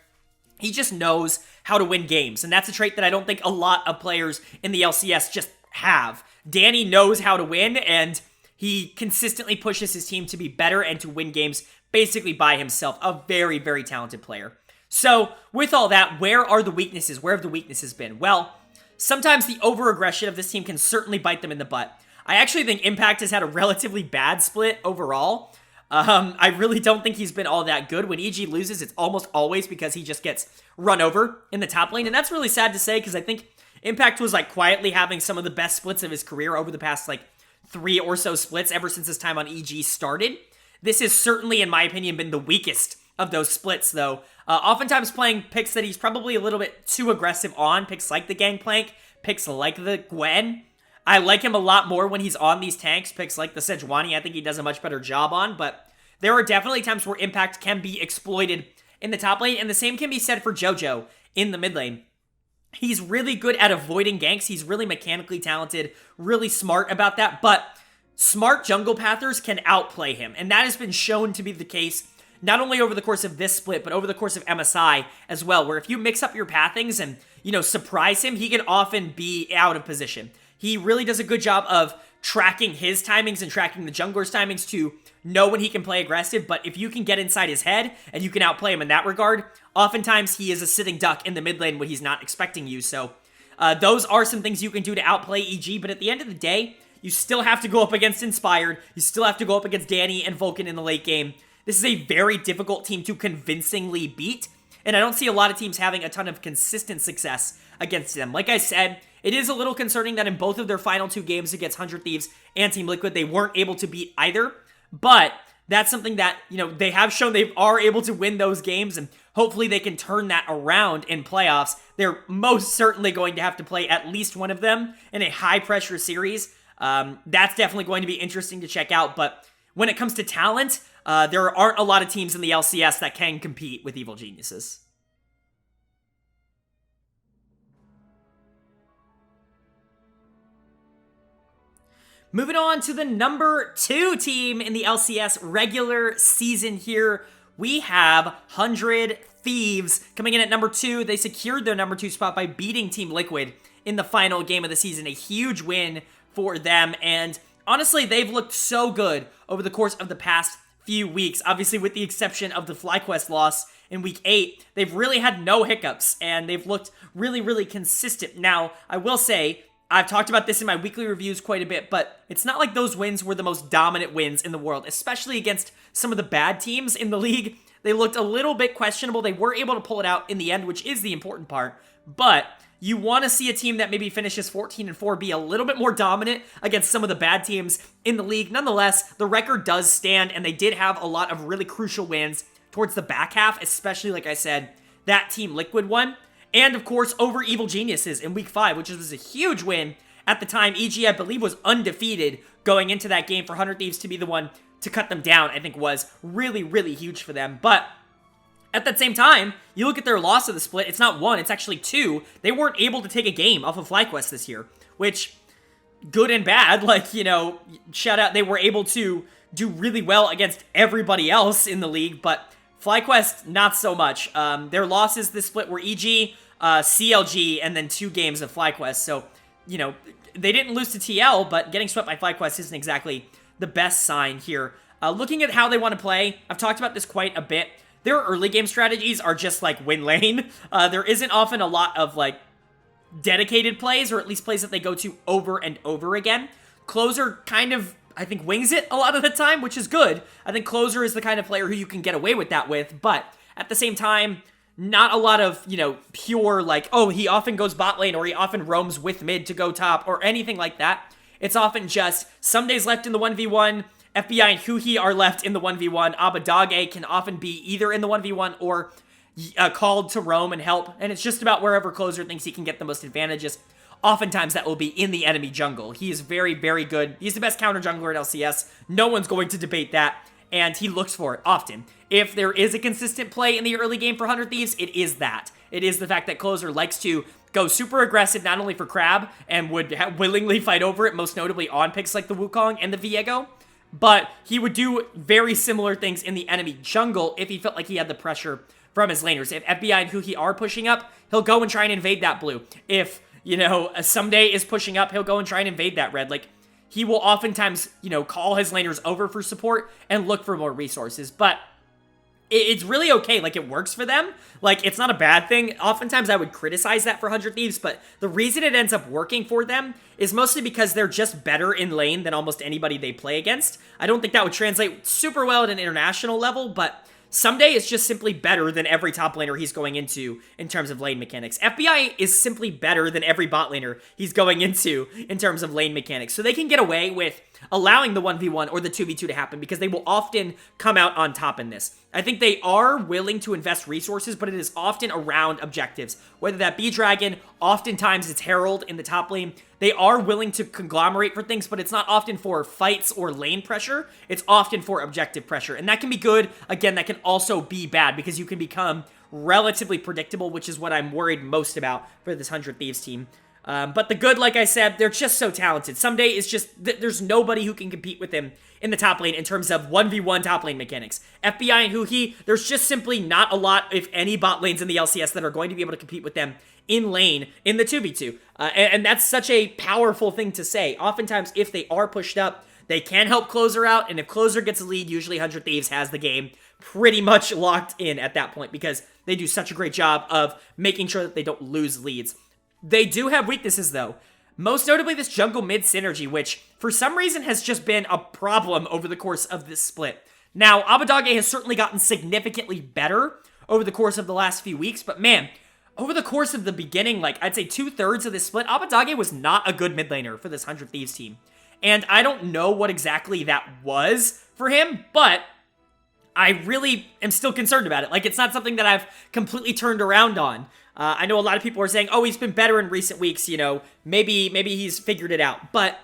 He just knows how to win games, and that's a trait that I don't think a lot of players in the LCS just have. Danny knows how to win, and he consistently pushes his team to be better and to win games basically by himself. A very, very talented player. So, with all that, where are the weaknesses? Where have the weaknesses been? Well, sometimes the over-aggression of this team can certainly bite them in the butt. I actually think Impact has had a relatively bad split overall. I really don't think he's been all that good. When EG loses, it's almost always because he just gets run over in the top lane, and that's really sad to say because I think Impact was quietly having some of the best splits of his career over the past 3 or so splits ever since his time on EG started. This has certainly, in my opinion, been the weakest of those splits, though. Oftentimes playing picks that he's probably a little bit too aggressive on, picks like the Gangplank, picks like the Gwen. I like him a lot more when he's on these tanks, picks like the Sejuani. I think he does a much better job on, but there are definitely times where Impact can be exploited in the top lane, and the same can be said for JoJo in the mid lane. He's really good at avoiding ganks. He's really mechanically talented, really smart about that, but smart jungle pathers can outplay him, and that has been shown to be the case not only over the course of this split, but over the course of MSI as well, where if you mix up your pathings and, surprise him, he can often be out of position. He really does a good job of tracking his timings and tracking the jungler's timings to know when he can play aggressive, but if you can get inside his head and you can outplay him in that regard, oftentimes he is a sitting duck in the mid lane when he's not expecting you. So those are some things you can do to outplay EG, but at the end of the day, you still have to go up against Inspired, you still have to go up against Danny and Vulcan in the late game. This is a very difficult team to convincingly beat, and I don't see a lot of teams having a ton of consistent success against them. Like I said, it is a little concerning that in both of their final 2 games against 100 Thieves and Team Liquid, they weren't able to beat either, but that's something that, they have shown they are able to win those games, and hopefully they can turn that around in playoffs. They're most certainly going to have to play at least one of them in a high-pressure series. That's definitely going to be interesting to check out, but when it comes to talent, there aren't a lot of teams in the LCS that can compete with Evil Geniuses. Moving on to the number 2 team in the LCS regular season here, we have 100 Thieves coming in at number 2. They secured their number 2 spot by beating Team Liquid in the final game of the season. A huge win for them, and honestly, they've looked so good over the course of the past few weeks. Obviously, with the exception of the FlyQuest loss in week 8, they've really had no hiccups, and they've looked really, really consistent. Now, I will say, I've talked about this in my weekly reviews quite a bit, but it's not like those wins were the most dominant wins in the world, especially against some of the bad teams in the league. They looked a little bit questionable. They were able to pull it out in the end, which is the important part, but You want to see a team that maybe finishes 14-4 be a little bit more dominant against some of the bad teams in the league. Nonetheless, the record does stand, and they did have a lot of really crucial wins towards the back half, especially, like I said, that Team Liquid one. And, of course, over Evil Geniuses in Week 5, which was a huge win at the time. EG, I believe, was undefeated going into that game. For 100 Thieves to be the one to cut them down, I think was really, really huge for them. But at that same time, you look at their loss of the split, it's not 1, it's actually 2. They weren't able to take a game off of FlyQuest this year, which, good and bad, like, you know, shout out, they were able to do really well against everybody else in the league, but FlyQuest, not so much. Their losses this split were EG, CLG, and then 2 games of FlyQuest, so, you know, they didn't lose to TL, but getting swept by FlyQuest isn't exactly the best sign here. Looking at how they want to play, I've talked about this quite a bit. Their early game strategies are just like win lane. There isn't often a lot of like dedicated plays, or at least plays that they go to over and over again. Closer kind of, I think, wings it a lot of the time, which is good. I think Closer is the kind of player who you can get away with that with, but at the same time, not a lot of, you know, pure like, oh, he often goes bot lane or he often roams with mid to go top or anything like that. It's often just some days left in the 1v1, FBI and Huhi are left in the 1v1. Abadage can often be either in the 1v1 or called to roam and help, and it's just about wherever Closer thinks he can get the most advantages. Oftentimes that will be in the enemy jungle. He is very, very good. He's the best counter jungler at LCS. No one's going to debate that, and he looks for it often. If there is a consistent play in the early game for 100 Thieves, it is that. It is the fact that Closer likes to go super aggressive, not only for Crab, and would willingly fight over it, most notably on picks like the Wukong and the Viego, but he would do very similar things in the enemy jungle if he felt like he had the pressure from his laners. If FBI and Huhi are pushing up, he'll go and try and invade that blue. If, you know, Someday is pushing up, he'll go and try and invade that red. Like, he will oftentimes, you know, call his laners over for support and look for more resources. But it's really okay. Like, it works for them. Like, it's not a bad thing. Oftentimes, I would criticize that for 100 Thieves, but the reason it ends up working for them is mostly because they're just better in lane than almost anybody they play against. I don't think that would translate super well at an international level, but Someday is just simply better than every top laner he's going into in terms of lane mechanics. FBI is simply better than every bot laner he's going into in terms of lane mechanics. So they can get away with allowing the 1v1 or the 2v2 to happen because they will often come out on top in this. I think they are willing to invest resources, but it is often around objectives. Whether that be Dragon, oftentimes it's Herald in the top lane. They are willing to conglomerate for things, but it's not often for fights or lane pressure. It's often for objective pressure. And that can be good. Again, that can also be bad because you can become relatively predictable, which is what I'm worried most about for this 100 Thieves team. But the good, like I said, they're just so talented. Someday is just, there's nobody who can compete with him in the top lane in terms of 1v1 top lane mechanics. FBI and Huhi, there's just simply not a lot, if any, bot lanes in the LCS that are going to be able to compete with them in lane in the 2v2. And that's such a powerful thing to say. Oftentimes, if they are pushed up, they can help Closer out, and if Closer gets a lead, usually 100 Thieves has the game pretty much locked in at that point because they do such a great job of making sure that they don't lose leads. They do have weaknesses, though. Most notably, this jungle-mid synergy, which, for some reason, has just been a problem over the course of this split. Now, Abadage has certainly gotten significantly better over the course of the last few weeks, but man, over the course of the beginning, like, I'd say 2/3 of this split, Abadage was not a good mid laner for this 100 Thieves team. And I don't know what exactly that was for him, but I really am still concerned about it. Like, it's not something that I've completely turned around on. I know a lot of people are saying, oh, he's been better in recent weeks, you know, maybe he's figured it out. But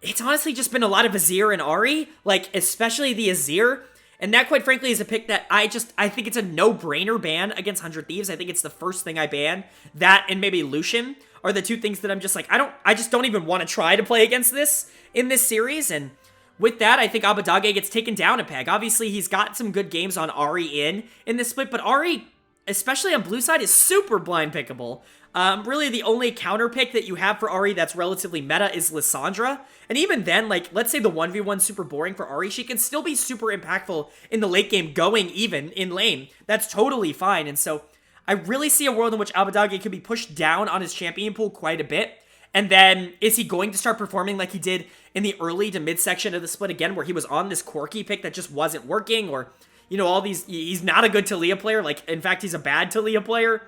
it's honestly just been a lot of Azir and Ahri, like, especially the Azir. And that, quite frankly, is a pick that I think it's a no-brainer ban against 100 Thieves. I think it's the first thing I ban. That and maybe Lucian are the two things that I'm just like, I just don't even want to try to play against this in this series. And with that, I think Abadage gets taken down a peg. Obviously, he's got some good games on Ahri in this split, but Ahri, especially on blue side, is super blind pickable. Really, the only counter pick that you have for Ahri that's relatively meta is Lissandra. And even then, like, let's say the 1v1 super boring for Ahri, she can still be super impactful in the late game going even in lane. That's totally fine. And so I really see a world in which Abadage could be pushed down on his champion pool quite a bit. And then, is he going to start performing like he did in the early to mid section of the split again, where he was on this quirky pick that just wasn't working, or, you know, all these, he's not a good Taliyah player, like, in fact, he's a bad Taliyah player.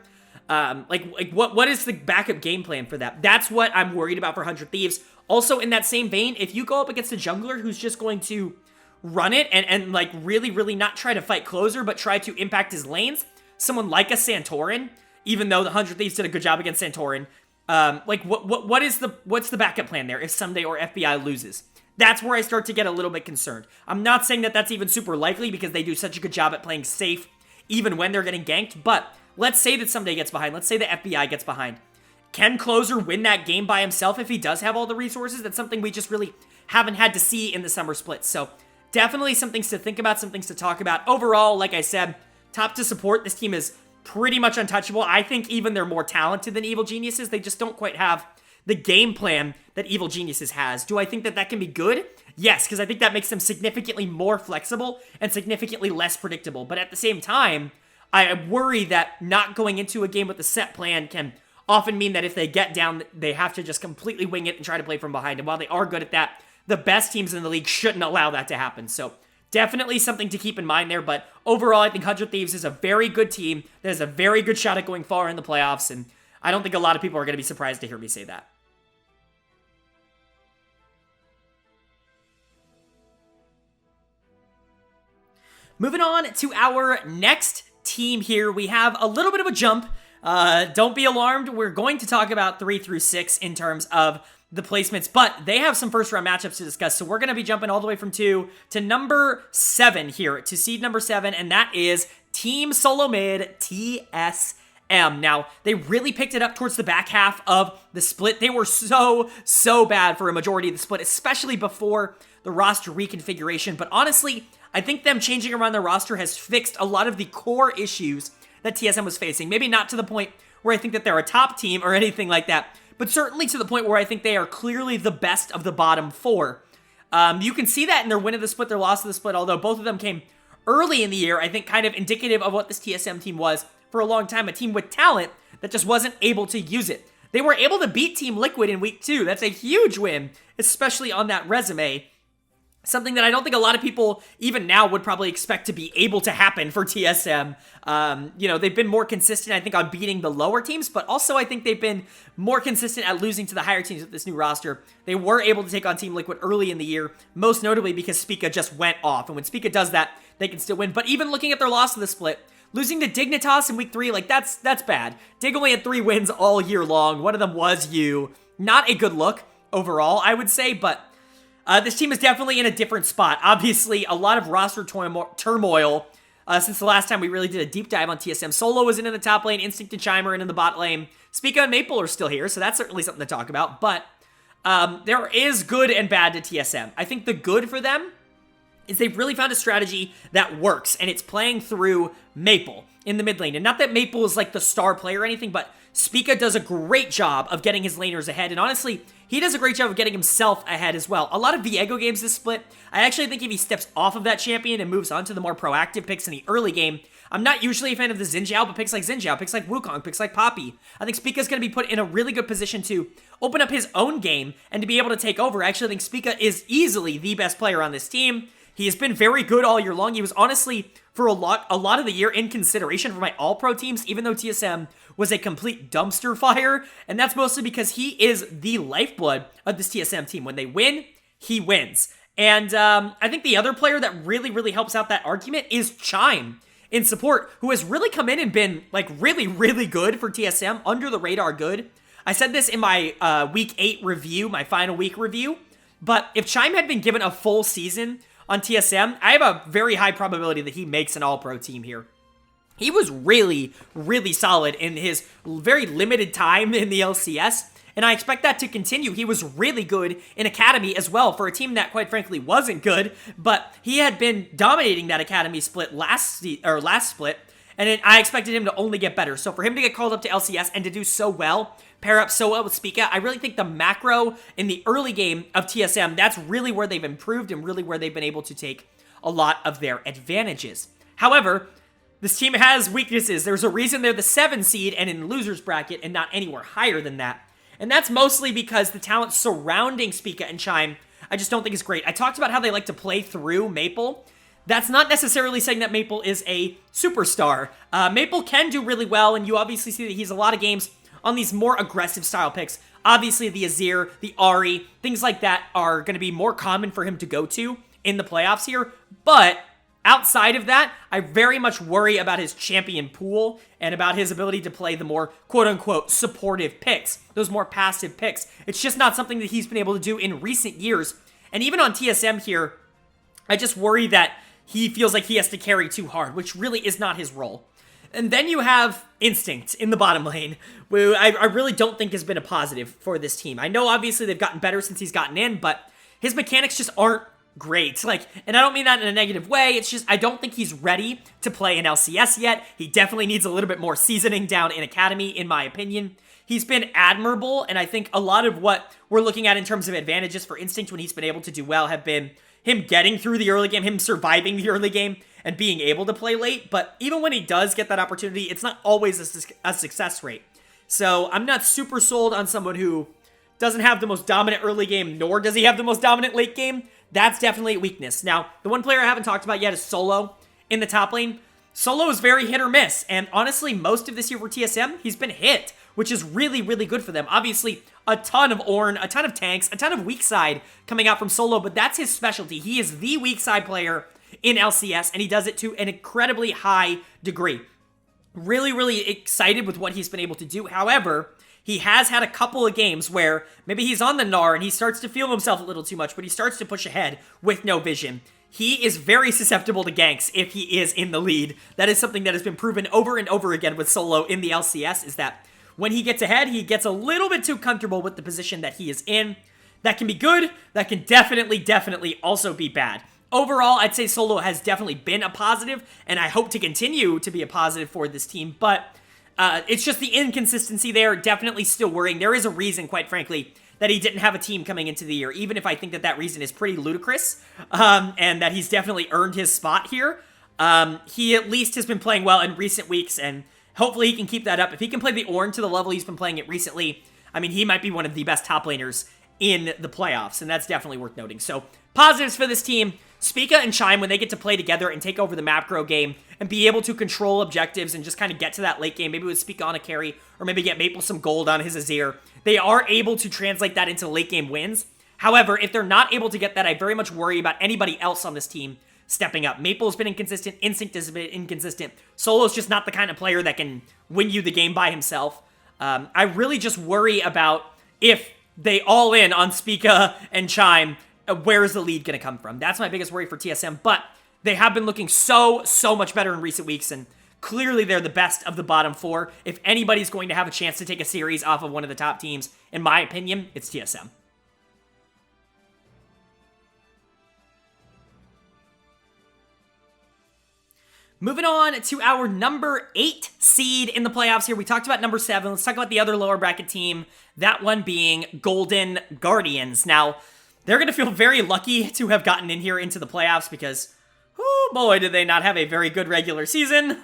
What is the backup game plan for that? That's what I'm worried about for 100 Thieves. Also, in that same vein, if you go up against a jungler who's just going to run it and like really not try to fight closer, but try to impact his lanes, someone like a Santorin, even though the 100 Thieves did a good job against Santorin, what's the backup plan there if Someday or FBI loses? That's where I start to get a little bit concerned. I'm not saying that that's even super likely because they do such a good job at playing safe even when they're getting ganked, but let's say that Someday gets behind. Let's say the FBI gets behind. Can Closer win that game by himself if he does have all the resources? That's something we just really haven't had to see in the summer split. So definitely some things to think about, some things to talk about. Overall, like I said, top to support, this team is pretty much untouchable. I think even they're more talented than Evil Geniuses. They just don't quite have the game plan that Evil Geniuses has. Do I think that that can be good? Yes, because I think that makes them significantly more flexible and significantly less predictable. But at the same time, I worry that not going into a game with a set plan can often mean that if they get down, they have to just completely wing it and try to play from behind. And while they are good at that, the best teams in the league shouldn't allow that to happen. So definitely something to keep in mind there. But overall, I think 100 Thieves is a very good team that has a very good shot at going far in the playoffs. And I don't think a lot of people are going to be surprised to hear me say that. Moving on to our next team here, we have a little bit of a jump. Don't be alarmed. We're going to talk about 3 through 6 in terms of the placements, but they have some first round matchups to discuss. So we're going to be jumping all the way from 2 to number 7 here, to seed number 7, and that is Team SoloMid TSM. Now, they really picked it up towards the back half of the split. They were so bad for a majority of the split, especially before the roster reconfiguration. But honestly, I think them changing around their roster has fixed a lot of the core issues that TSM was facing. Maybe not to the point where I think that they're a top team or anything like that, but certainly to the point where I think they are clearly the best of the bottom 4. You can see that in their win of the split, their loss of the split, although both of them came early in the year, I think kind of indicative of what this TSM team was for a long time, a team with talent that just wasn't able to use it. They were able to beat Team Liquid in week 2. That's a huge win, especially on that resume. Something that I don't think a lot of people, even now, would probably expect to be able to happen for TSM. They've been more consistent, I think, on beating the lower teams, but also I think they've been more consistent at losing to the higher teams with this new roster. They were able to take on Team Liquid early in the year, most notably because Spica just went off, and when Spica does that, they can still win. But even looking at their loss of the split, losing to Dignitas in week 3, like, that's bad. Dig only had 3 wins all year long. One of them was you. Not a good look overall, I would say, but this team is definitely in a different spot. Obviously, a lot of roster turmoil since the last time we really did a deep dive on TSM. Solo was in the top lane, Instinct and Chimer in the bot lane. Spica and Maple are still here, so that's certainly something to talk about. But there is good and bad to TSM. I think the good for them is they've really found a strategy that works, and it's playing through Maple in the mid lane. And not that Maple is like the star player or anything, but Spica does a great job of getting his laners ahead, and honestly, he does a great job of getting himself ahead as well. A lot of Viego games this split, I actually think if he steps off of that champion and moves on to the more proactive picks in the early game, I'm not usually a fan of the Xin Zhao, but picks like Xin Zhao, picks like Wukong, picks like Poppy, I think Spica's going to be put in a really good position to open up his own game and to be able to take over. I actually think Spica is easily the best player on this team. He has been very good all year long. He was honestly, for a lot of the year, in consideration for my all-pro teams, even though TSM was a complete dumpster fire, and that's mostly because he is the lifeblood of this TSM team. When they win, he wins. And I think the other player that really helps out that argument is Chime in support, who has really come in and been like really good for TSM, under the radar good. I said this in my week 8 review, my final week review, but if Chime had been given a full season on TSM, I have a very high probability that he makes an all-pro team here. He was really solid in his very limited time in the LCS, and I expect that to continue. He was really good in Academy as well for a team that, quite frankly, wasn't good, but he had been dominating that Academy split last split, and I expected him to only get better. So for him to get called up to LCS and to do so well, pair up so well with Spica, I really think the macro in the early game of TSM, that's really where they've improved and really where they've been able to take a lot of their advantages. However, this team has weaknesses. There's a reason they're the 7 seed and in the loser's bracket and not anywhere higher than that. And that's mostly because the talent surrounding Spica and Chime, I just don't think is great. I talked about how they like to play through Maple. that's not necessarily saying that Maple is a superstar. Maple can do really well, and you obviously see that he's a lot of games on these more aggressive style picks. Obviously, the Azir, the Ahri, things like that are going to be more common for him to go to in the playoffs here, but outside of that, I very much worry about his champion pool and about his ability to play the more quote-unquote supportive picks, those more passive picks. It's just not something that he's been able to do in recent years. And even on TSM here, I just worry that he feels like he has to carry too hard, which really is not his role. And then you have Instinct in the bottom lane, who I really don't think has been a positive for this team. I know obviously they've gotten better since he's gotten in, but his mechanics just aren't great. And I don't mean that in a negative way. It's just, I don't think he's ready to play in LCS yet. He definitely needs a little bit more seasoning down in Academy, in my opinion. He's been admirable, and I think a lot of what we're looking at in terms of advantages for Instinct when he's been able to do well have been him getting through the early game, him surviving the early game, and being able to play late. But even when he does get that opportunity, it's not always a success rate. So I'm not super sold on someone who doesn't have the most dominant early game, nor does he have the most dominant late game. That's definitely a weakness. Now, the one player I haven't talked about yet is Solo in the top lane. Solo is very hit or miss, and honestly, most of this year for TSM, he's been hit, which is really, really good for them. Obviously, a ton of Ornn, a ton of tanks, a ton of weak side coming out from Solo, but that's his specialty. He is the weak side player in LCS, and he does it to an incredibly high degree. Really, really excited with what he's been able to do. However, he has had a couple of games where maybe he's on the Gnar and he starts to feel himself a little too much, but he starts to push ahead with no vision. He is very susceptible to ganks if he is in the lead. That is something that has been proven over and over again with Solo in the LCS, is that when he gets ahead, he gets a little bit too comfortable with the position that he is in. That can be good. That can definitely also be bad. Overall, I'd say Solo has definitely been a positive, and I hope to continue to be a positive for this team, but it's just the inconsistency there, definitely still worrying. There is a reason, quite frankly, that he didn't have a team coming into the year, even if I think that that reason is pretty ludicrous, and that he's definitely earned his spot here. He at least has been playing well in recent weeks, and hopefully he can keep that up. If he can play the Ornn to the level he's been playing it recently, I mean, he might be one of the best top laners in the playoffs, and that's definitely worth noting. So, positives for this team: Spica and Chime, when they get to play together and take over the map grow game and be able to control objectives and just kind of get to that late game, maybe with Spica on a carry, or maybe get Maple some gold on his Azir, they are able to translate that into late game wins. However, if they're not able to get that, I very much worry about anybody else on this team stepping up. Maple's been inconsistent, Instinct has been inconsistent, Solo's just not the kind of player that can win you the game by himself. I really just worry about if they all in on Spica and Chime, where is the lead going to come from? That's my biggest worry for TSM, but they have been looking so much better in recent weeks, and clearly they're the best of the bottom four. If anybody's going to have a chance to take a series off of one of the top teams, in my opinion, it's TSM. Moving on to our number 8 seed in the playoffs here. We talked about number 7. Let's talk about the other lower bracket team, that one being Golden Guardians. Now, they're going to feel very lucky to have gotten in here into the playoffs because, oh boy, did they not have a very good regular season.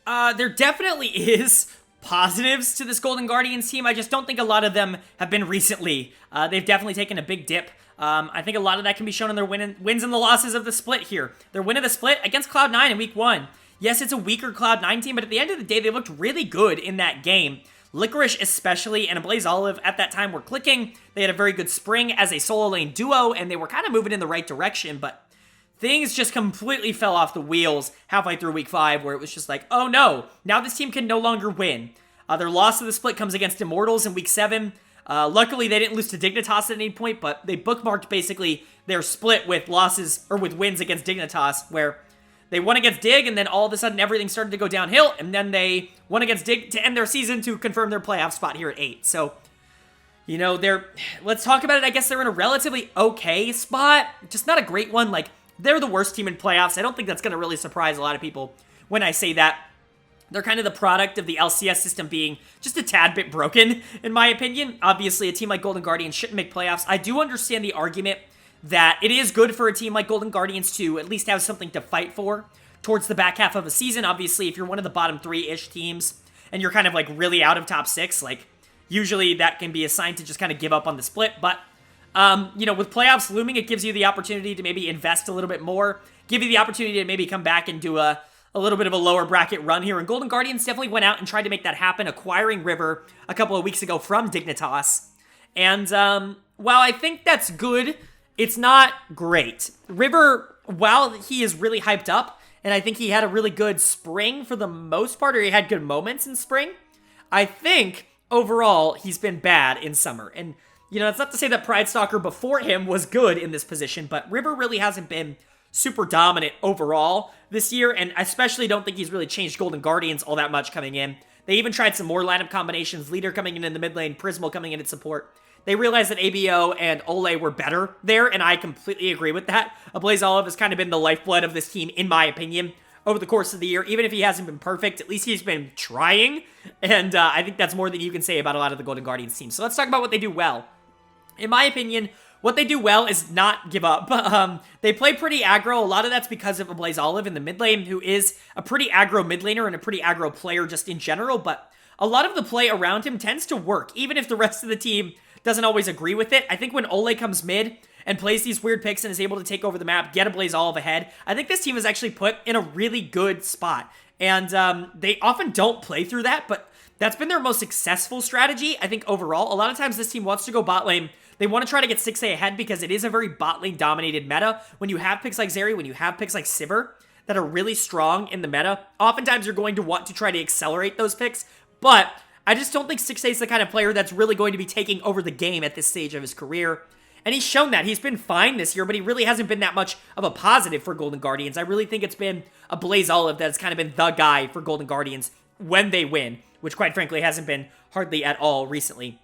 There definitely is positives to this Golden Guardians team. I just don't think a lot of them have been recently. They've definitely taken a big dip. I think a lot of that can be shown in their wins and the losses of the split here. Their win of the split against Cloud9 in week 1. Yes, it's a weaker Cloud9 team, but at the end of the day, they looked really good in that game. Licorice especially and Blaze Olive at that time were clicking. They had a very good spring as a solo lane duo, and they were kind of moving in the right direction, but things just completely fell off the wheels halfway through week 5, where it was just like, oh no, now this team can no longer win. Their loss of the split comes against Immortals in week 7. Luckily, they didn't lose to Dignitas at any point, but they bookmarked basically their split with losses, or with wins against Dignitas, where they won against Dig, and then all of a sudden everything started to go downhill, and then they won against Dig to end their season to confirm their playoff spot here at 8. So, you know, let's talk about it. I guess they're in a relatively okay spot, just not a great one. Like, they're the worst team in playoffs. I don't think that's going to really surprise a lot of people when I say that. They're kind of the product of the LCS system being just a tad bit broken, in my opinion. Obviously, a team like Golden Guardians shouldn't make playoffs. I do understand the argument that it is good for a team like Golden Guardians to at least have something to fight for towards the back half of a season. Obviously, if you're one of the bottom 3-ish teams and you're kind of like really out of top 6, like usually that can be a sign to just kind of give up on the split. But, you know, with playoffs looming, it gives you the opportunity to maybe invest a little bit more give you the opportunity to maybe come back and do a little bit of a lower bracket run here. And Golden Guardians definitely went out and tried to make that happen, acquiring River a couple of weeks ago from Dignitas. And while I think that's good, it's not great. River, while he is really hyped up, and I think he had a really good spring for the most part, or he had good moments in spring, I think overall he's been bad in summer. And, you know, it's not to say that Pride Stalker before him was good in this position, but River really hasn't been super dominant overall this year, and I especially don't think he's really changed Golden Guardians all that much coming in. They even tried some more lineup combinations, Leader coming in the mid lane, Prismal coming in at support. They realized that ABO and Ole were better there, and I completely agree with that. Ablaze Olive has kind of been the lifeblood of this team, in my opinion, over the course of the year. Even if he hasn't been perfect, at least he's been trying, and I think that's more than you can say about a lot of the Golden Guardians teams. So let's talk about what they do well. In my opinion, what they do well is not give up. They play pretty aggro. A lot of that's because of Ablaze Olive in the mid lane, who is a pretty aggro mid laner and a pretty aggro player just in general, but a lot of the play around him tends to work, even if the rest of the team doesn't always agree with it. I think when Ole comes mid and plays these weird picks and is able to take over the map, get Ablaze Olive ahead, I think this team is actually put in a really good spot. And they often don't play through that, but that's been their most successful strategy, I think, overall. A lot of times this team wants to go bot lane. They want to try to get 6A ahead because it is a very bot lane dominated meta. When you have picks like Zeri, when you have picks like Sivir that are really strong in the meta, oftentimes you're going to want to try to accelerate those picks, but I just don't think 6A is the kind of player that's really going to be taking over the game at this stage of his career. And he's shown that. He's been fine this year, but he really hasn't been that much of a positive for Golden Guardians. I really think it's been Ablaze Olive that's kind of been the guy for Golden Guardians when they win, which quite frankly hasn't been hardly at all recently.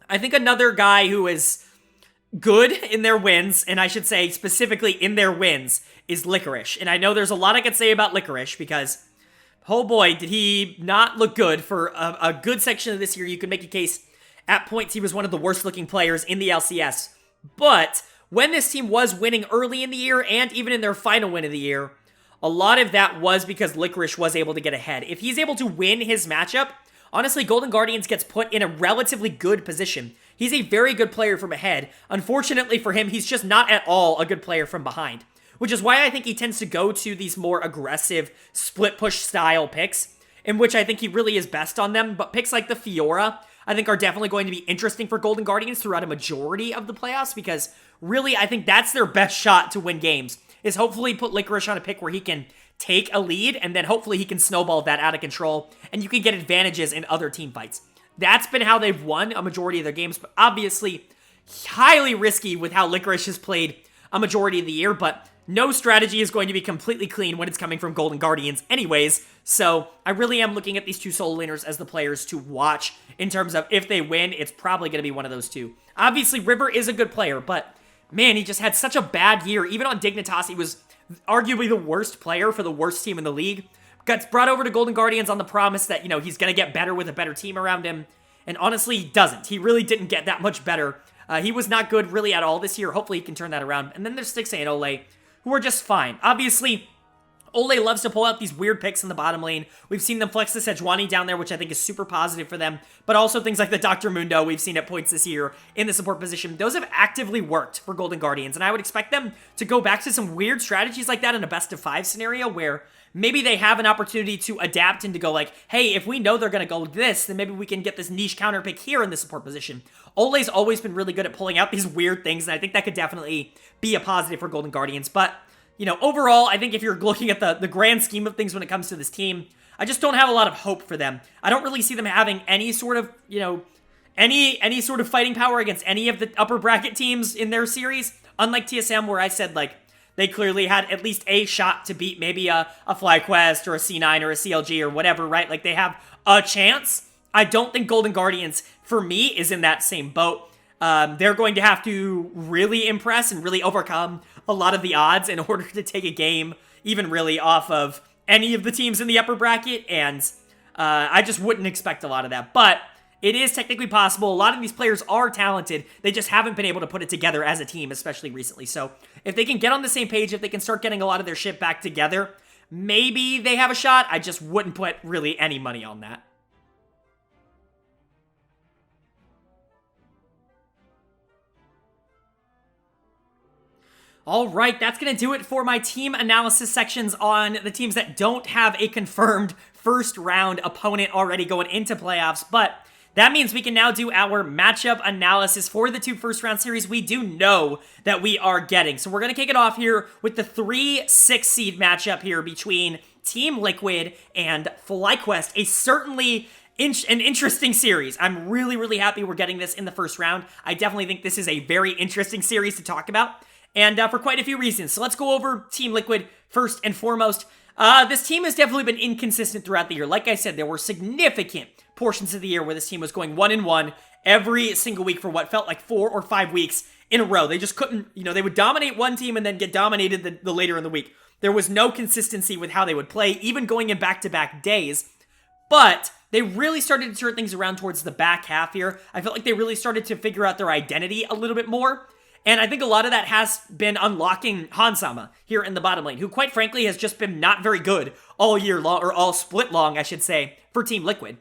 I think another guy who is good in their wins, and I should say specifically in their wins, is Licorice. And I know there's a lot I could say about Licorice because, oh boy, did he not look good for a good section of this year. You could make a case at points he was one of the worst looking players in the LCS. But when this team was winning early in the year and even in their final win of the year, a lot of that was because Licorice was able to get ahead. If he's able to win his matchup, honestly, Golden Guardians gets put in a relatively good position. He's a very good player from ahead. Unfortunately for him, he's just not at all a good player from behind, which is why I think he tends to go to these more aggressive split push style picks, in which I think he really is best on them. But picks like the Fiora, I think are definitely going to be interesting for Golden Guardians throughout a majority of the playoffs, because really I think that's their best shot to win games, is hopefully put Licorice on a pick where he can take a lead, and then hopefully he can snowball that out of control, and you can get advantages in other team fights. That's been how they've won a majority of their games, but obviously highly risky with how Licorice has played a majority of the year, but no strategy is going to be completely clean when it's coming from Golden Guardians anyways, so I really am looking at these two solo laners as the players to watch in terms of if they win, it's probably going to be one of those two. Obviously, River is a good player, but man, he just had such a bad year. Even on Dignitas, he was arguably the worst player for the worst team in the league. Gets brought over to Golden Guardians on the promise that, you know, he's going to get better with a better team around him. And honestly, he doesn't. He really didn't get that much better. He was not good really at all this year. Hopefully he can turn that around. And then there's 6A and Ole, who are just fine. Obviously, Ole loves to pull out these weird picks in the bottom lane. We've seen them flex the Sejuani down there, which I think is super positive for them. But also things like the Dr. Mundo we've seen at points this year in the support position. Those have actively worked for Golden Guardians. And I would expect them to go back to some weird strategies like that in a best-of-5 scenario where maybe they have an opportunity to adapt and to go like, hey, if we know they're going to go this, then maybe we can get this niche counter pick here in the support position. Ole's always been really good at pulling out these weird things, and I think that could definitely be a positive for Golden Guardians. But, you know, overall, I think if you're looking at the grand scheme of things when it comes to this team, I just don't have a lot of hope for them. I don't really see them having any sort of, you know, any sort of fighting power against any of the upper bracket teams in their series. Unlike TSM, where I said, like, they clearly had at least a shot to beat maybe a FlyQuest or a C9 or a CLG or whatever, right? Like, they have a chance. I don't think Golden Guardians, for me, is in that same boat. They're going to have to really impress and really overcome a lot of the odds in order to take a game, even really off of any of the teams in the upper bracket, and I just wouldn't expect a lot of that. But it is technically possible. A lot of these players are talented. They just haven't been able to put it together as a team, especially recently. So if they can get on the same page, if they can start getting a lot of their shit back together, maybe they have a shot. I just wouldn't put really any money on that. All right, that's going to do it for my team analysis sections on the teams that don't have a confirmed first round opponent already going into playoffs, but that means we can now do our matchup analysis for the 2 first-round series we do know that we are getting. So we're going to kick it off here with the 3-6 seed matchup here between Team Liquid and FlyQuest. A certainly an interesting series. I'm really, really happy we're getting this in the first round. I definitely think this is a very interesting series to talk about, and for quite a few reasons. So let's go over Team Liquid first and foremost. This team has definitely been inconsistent throughout the year. Like I said, there were significant portions of the year where this team was going 1-1 every single week for what felt like 4 or 5 weeks in a row. They just couldn't, they would dominate one team and then get dominated the later in the week. There was no consistency with how they would play, even going in back-to-back days. But they really started to turn things around towards the back half here. I felt like they really started to figure out their identity a little bit more. And I think a lot of that has been unlocking Hansama here in the bottom lane, who quite frankly has just been not very good all year long, or all split long, I should say, for Team Liquid.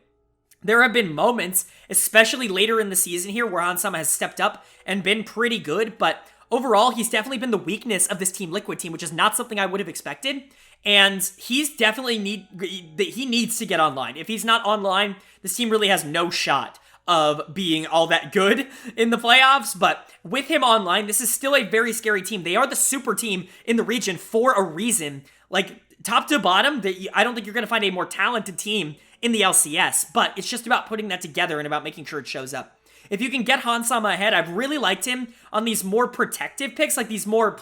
There have been moments, especially later in the season here, where Hansama has stepped up and been pretty good, but overall, he's definitely been the weakness of this Team Liquid team, which is not something I would have expected. And he's definitely he needs to get online. If he's not online, this team really has no shot of being all that good in the playoffs. But with him online, this is still a very scary team. They are the super team in the region for a reason. Like, top to bottom, I don't think you're going to find a more talented team in the LCS, but it's just about putting that together and about making sure it shows up. If you can get Hansama ahead, I've really liked him on these more protective picks, like these more,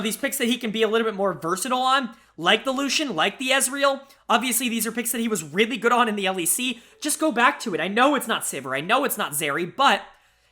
these picks that he can be a little bit more versatile on, like the Lucian, like the Ezreal. Obviously, these are picks that he was really good on in the LEC. Just go back to it. I know it's not Sivir, I know it's not Zeri, but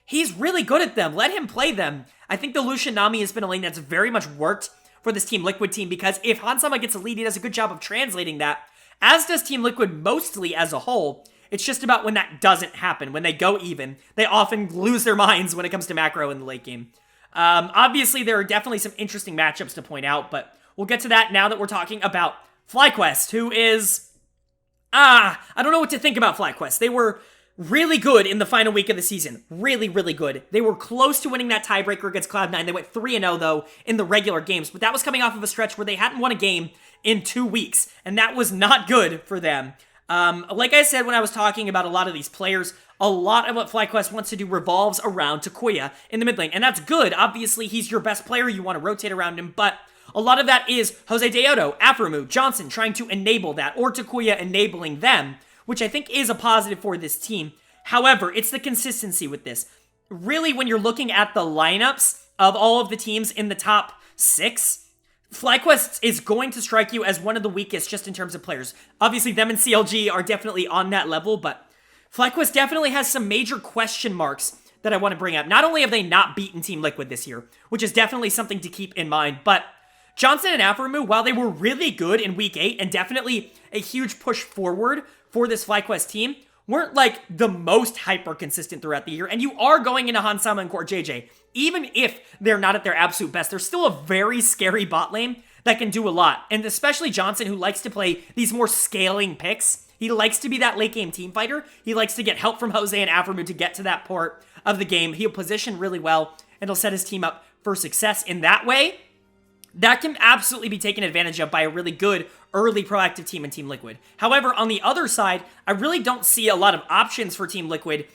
he's really good at them. Let him play them. I think the Lucian Nami has been a lane that's very much worked for this Team Liquid team, because if Hansama gets a lead, he does a good job of translating that, as does Team Liquid mostly as a whole. It's just about when that doesn't happen, when they go even. They often lose their minds when it comes to macro in the late game. Obviously, there are definitely some interesting matchups to point out, but we'll get to that now that we're talking about FlyQuest, who is... I don't know what to think about FlyQuest. They were really good in the final week of the season. Really, really good. They were close to winning that tiebreaker against Cloud9. They went 3-0, though, in the regular games, but that was coming off of a stretch where they hadn't won a game in 2 weeks, and that was not good for them. Like I said when I was talking about a lot of these players, a lot of what FlyQuest wants to do revolves around Takuya in the mid lane, and that's good. Obviously, he's your best player. You want to rotate around him, but a lot of that is Jose Deodo, Aframu, Johnson trying to enable that, or Takuya enabling them, which I think is a positive for this team. However, it's the consistency with this. Really, when you're looking at the lineups of all of the teams in the top 6, FlyQuest is going to strike you as one of the weakest just in terms of players. Obviously, them and CLG are definitely on that level, but FlyQuest definitely has some major question marks that I want to bring up. Not only have they not beaten Team Liquid this year, which is definitely something to keep in mind, but Johnson and Aframu, while they were really good in Week 8 and definitely a huge push forward for this FlyQuest team, weren't like the most hyper-consistent throughout the year, and you are going into Hansama and Core JJ. Even if they're not at their absolute best, they're still a very scary bot lane that can do a lot, and especially Johnson, who likes to play these more scaling picks. He likes to be that late-game team fighter. He likes to get help from Jose and Aframu to get to that part of the game. He'll position really well, and he'll set his team up for success in that way. That can absolutely be taken advantage of by a really good early proactive team in Team Liquid. However, on the other side, I really don't see a lot of options for Team Liquid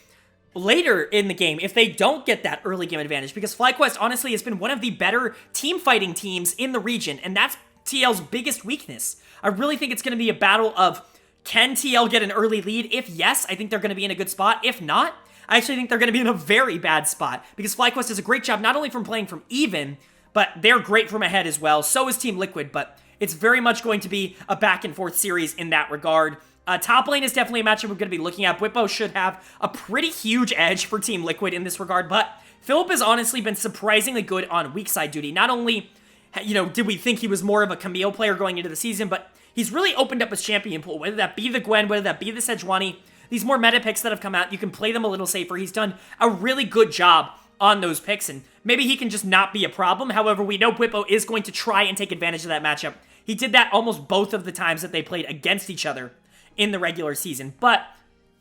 later in the game if they don't get that early game advantage, because FlyQuest honestly has been one of the better team fighting teams in the region, and that's TL's biggest weakness. I really think it's going to be a battle of, can TL get an early lead? If yes, I think they're going to be in a good spot. If not, I actually think they're going to be in a very bad spot, because FlyQuest does a great job not only from playing from even, but they're great from ahead as well. So is Team Liquid, but it's very much going to be a back and forth series in that regard. Top lane is definitely a matchup we're going to be looking at. Bwipo should have a pretty huge edge for Team Liquid in this regard, but Philip has honestly been surprisingly good on weak side duty. Not only, did we think he was more of a Camille player going into the season, but he's really opened up his champion pool, whether that be the Gwen, whether that be the Sejuani. These more meta picks that have come out, you can play them a little safer. He's done a really good job on those picks, and maybe he can just not be a problem. However, we know Bwipo is going to try and take advantage of that matchup. He did that almost both of the times that they played against each other in the regular season, but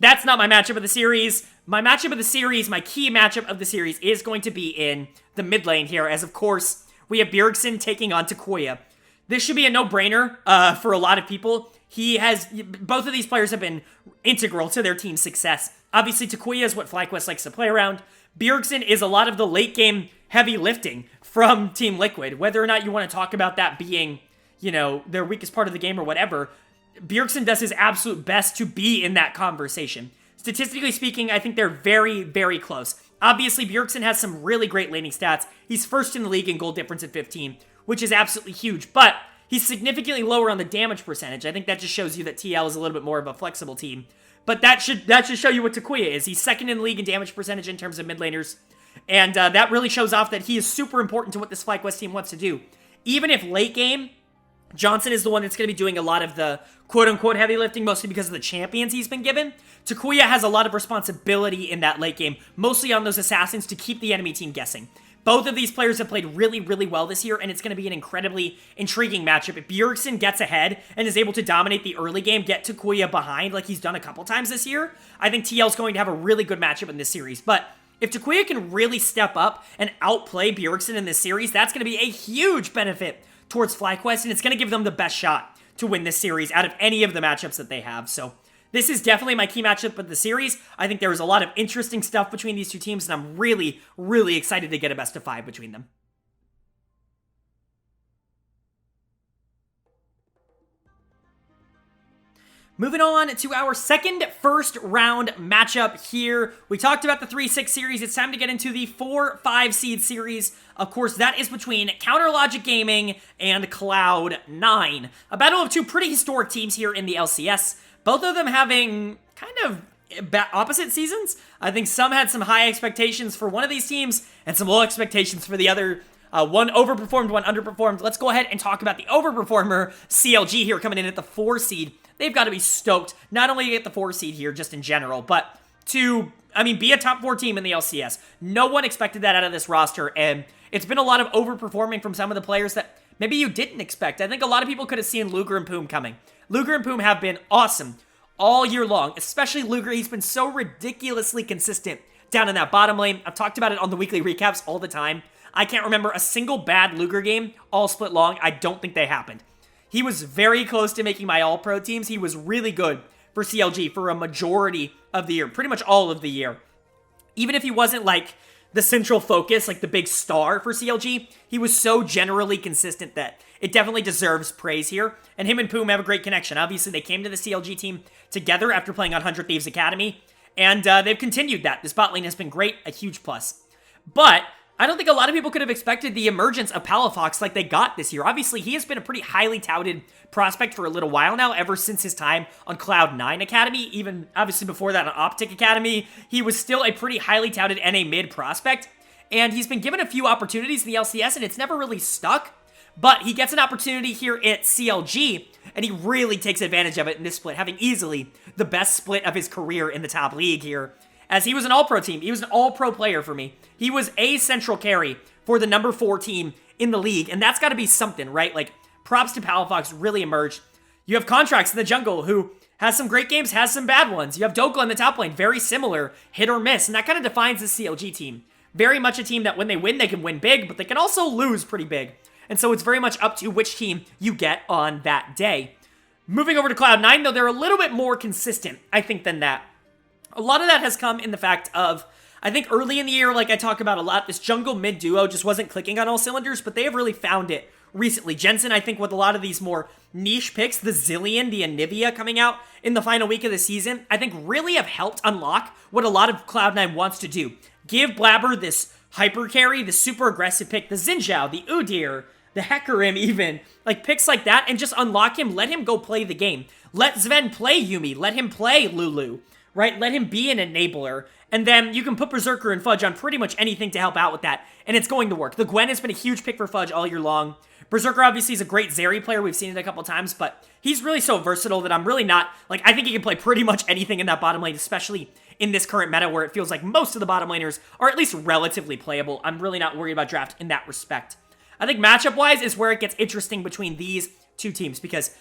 that's not my matchup of the series. My matchup of the series, my key matchup of the series, is going to be in the mid lane here, as of course, we have Bjergsen taking on Takoya. This should be a no-brainer for a lot of people. Both of these players have been integral to their team's success. Obviously, Takoya is what FlyQuest likes to play around. Bjergsen is a lot of the late-game heavy lifting from Team Liquid. Whether or not you want to talk about that being, their weakest part of the game or whatever, Bjergsen does his absolute best to be in that conversation. Statistically speaking, I think they're very, very close. Obviously, Bjergsen has some really great laning stats. He's first in the league in goal difference at 15, which is absolutely huge, but he's significantly lower on the damage percentage. I think that just shows you that TL is a little bit more of a flexible team. But that should show you what Takoya is. He's second in the league in damage percentage in terms of mid laners. And that really shows off that he is super important to what this FlyQuest team wants to do. Even if late game, Johnson is the one that's going to be doing a lot of the quote-unquote heavy lifting, mostly because of the champions he's been given. Takoya has a lot of responsibility in that late game, mostly on those assassins to keep the enemy team guessing. Both of these players have played really, really well this year, and it's going to be an incredibly intriguing matchup. If Bjergsen gets ahead and is able to dominate the early game, get Takoya behind like he's done a couple times this year, I think TL's going to have a really good matchup in this series. But if Takoya can really step up and outplay Bjergsen in this series, that's going to be a huge benefit towards FlyQuest, and it's going to give them the best shot to win this series out of any of the matchups that they have. So this is definitely my key matchup of the series. I think there is a lot of interesting stuff between these two teams, and I'm really, really excited to get a best of 5 between them. Moving on to our second first round matchup here. We talked about the 3-6 series. It's time to get into the 4-5 seed series. Of course, that is between Counterlogic Gaming and Cloud9. A battle of two pretty historic teams here in the LCS. Both of them having kind of opposite seasons. I think some had some high expectations for one of these teams and some low expectations for the other. One overperformed, one underperformed. Let's go ahead and talk about the overperformer, CLG, here coming in at the 4 seed. They've got to be stoked, not only to get the 4 seed here, just in general, but to, be a top 4 team in the LCS. No one expected that out of this roster, and it's been a lot of overperforming from some of the players that maybe you didn't expect. I think a lot of people could have seen Luger and Poom coming. Luger and Poom have been awesome all year long, especially Luger. He's been so ridiculously consistent down in that bottom lane. I've talked about it on the weekly recaps all the time. I can't remember a single bad Luger game all split long. I don't think they happened. He was very close to making my all-pro teams. He was really good for CLG for a majority of the year, pretty much all of the year. Even if he wasn't like the central focus, like the big star for CLG, he was so generally consistent that it definitely deserves praise here. And him and Poom have a great connection. Obviously, they came to the CLG team together after playing on 100 Thieves Academy, and they've continued that. This bot lane has been great, a huge plus. But I don't think a lot of people could have expected the emergence of Palafox like they got this year. Obviously, he has been a pretty highly touted prospect for a little while now, ever since his time on Cloud9 Academy. Even, obviously, before that on Optic Academy, he was still a pretty highly touted NA mid prospect. And he's been given a few opportunities in the LCS, and it's never really stuck. But he gets an opportunity here at CLG, and he really takes advantage of it in this split, having easily the best split of his career in the top league here. As he was an all-pro team. He was an all-pro player for me. He was a central carry for the number 4 team in the league, and that's got to be something, right? Like, props to Palafox, really emerged. You have Contracts in the jungle, who has some great games, has some bad ones. You have Dokla in the top lane, very similar, hit or miss, and that kind of defines the CLG team. Very much a team that when they win, they can win big, but they can also lose pretty big. And so it's very much up to which team you get on that day. Moving over to Cloud9, though, they're a little bit more consistent, I think, than that. A lot of that has come in the fact of, I think early in the year, like I talk about a lot, this jungle mid duo just wasn't clicking on all cylinders, but they have really found it recently. Jensen, I think, with a lot of these more niche picks, the Zillion, the Anivia coming out in the final week of the season, I think really have helped unlock what a lot of Cloud9 wants to do. Give Blabber this hyper carry, the super aggressive pick, the Xin Zhao, the Udyr, the Hecarim even, like picks like that, and just unlock him, let him go play the game. Let Sven play Yuumi, let him play Lulu. Right? Let him be an enabler, and then you can put Berserker and Fudge on pretty much anything to help out with that, and it's going to work. The Gwen has been a huge pick for Fudge all year long. Berserker obviously is a great Zeri player. We've seen it a couple times, but he's really so versatile that I'm really not, like, I think he can play pretty much anything in that bottom lane, especially in this current meta where it feels like most of the bottom laners are at least relatively playable. I'm really not worried about draft in that respect. I think matchup-wise is where it gets interesting between these two teams, because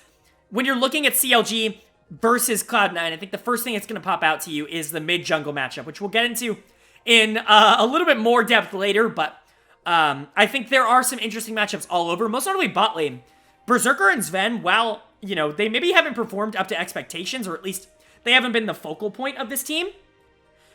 when you're looking at CLG versus Cloud9, I think the first thing that's going to pop out to you is the mid-jungle matchup, which we'll get into in a little bit more depth later, but I think there are some interesting matchups all over, most notably bot lane. Berserker and Sven, while, you know, they maybe haven't performed up to expectations, or at least they haven't been the focal point of this team.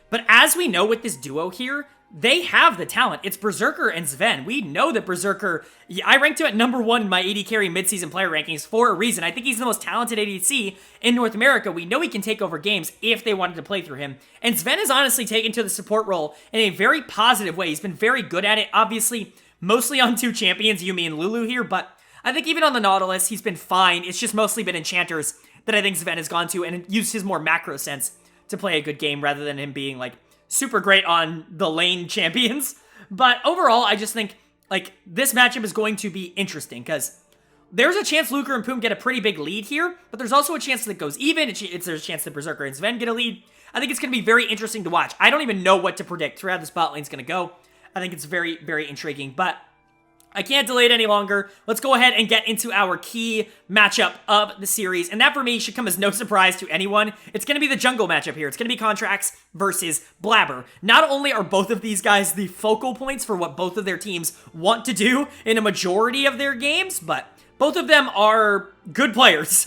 But as we know with this duo here, they have the talent. It's Berserker and Sven. We know that Berserker, I ranked him at #1 in my AD carry midseason player rankings for a reason. I think he's the most talented ADC in North America. We know he can take over games if they wanted to play through him. And Sven has honestly taken to the support role in a very positive way. He's been very good at it, obviously, mostly on 2 champions, Yuumi and Lulu here, but I think even on the Nautilus, he's been fine. It's just mostly been Enchanters that I think Sven has gone to and used his more macro sense to play a good game rather than him being, like, super great on the lane champions. But overall, I just think, like, this matchup is going to be interesting because there's a chance Luker and Poom get a pretty big lead here, but there's also a chance that it goes even. There's a chance that Berserker and Sven get a lead. I think it's going to be very interesting to watch. I don't even know what to predict for how this bot lane's going to go. I think it's very, very intriguing, but I can't delay it any longer. Let's go ahead and get into our key matchup of the series. And that for me should come as no surprise to anyone. It's going to be the jungle matchup here. It's going to be Contracts versus Blabber. Not only are both of these guys the focal points for what both of their teams want to do in a majority of their games, but both of them are good players.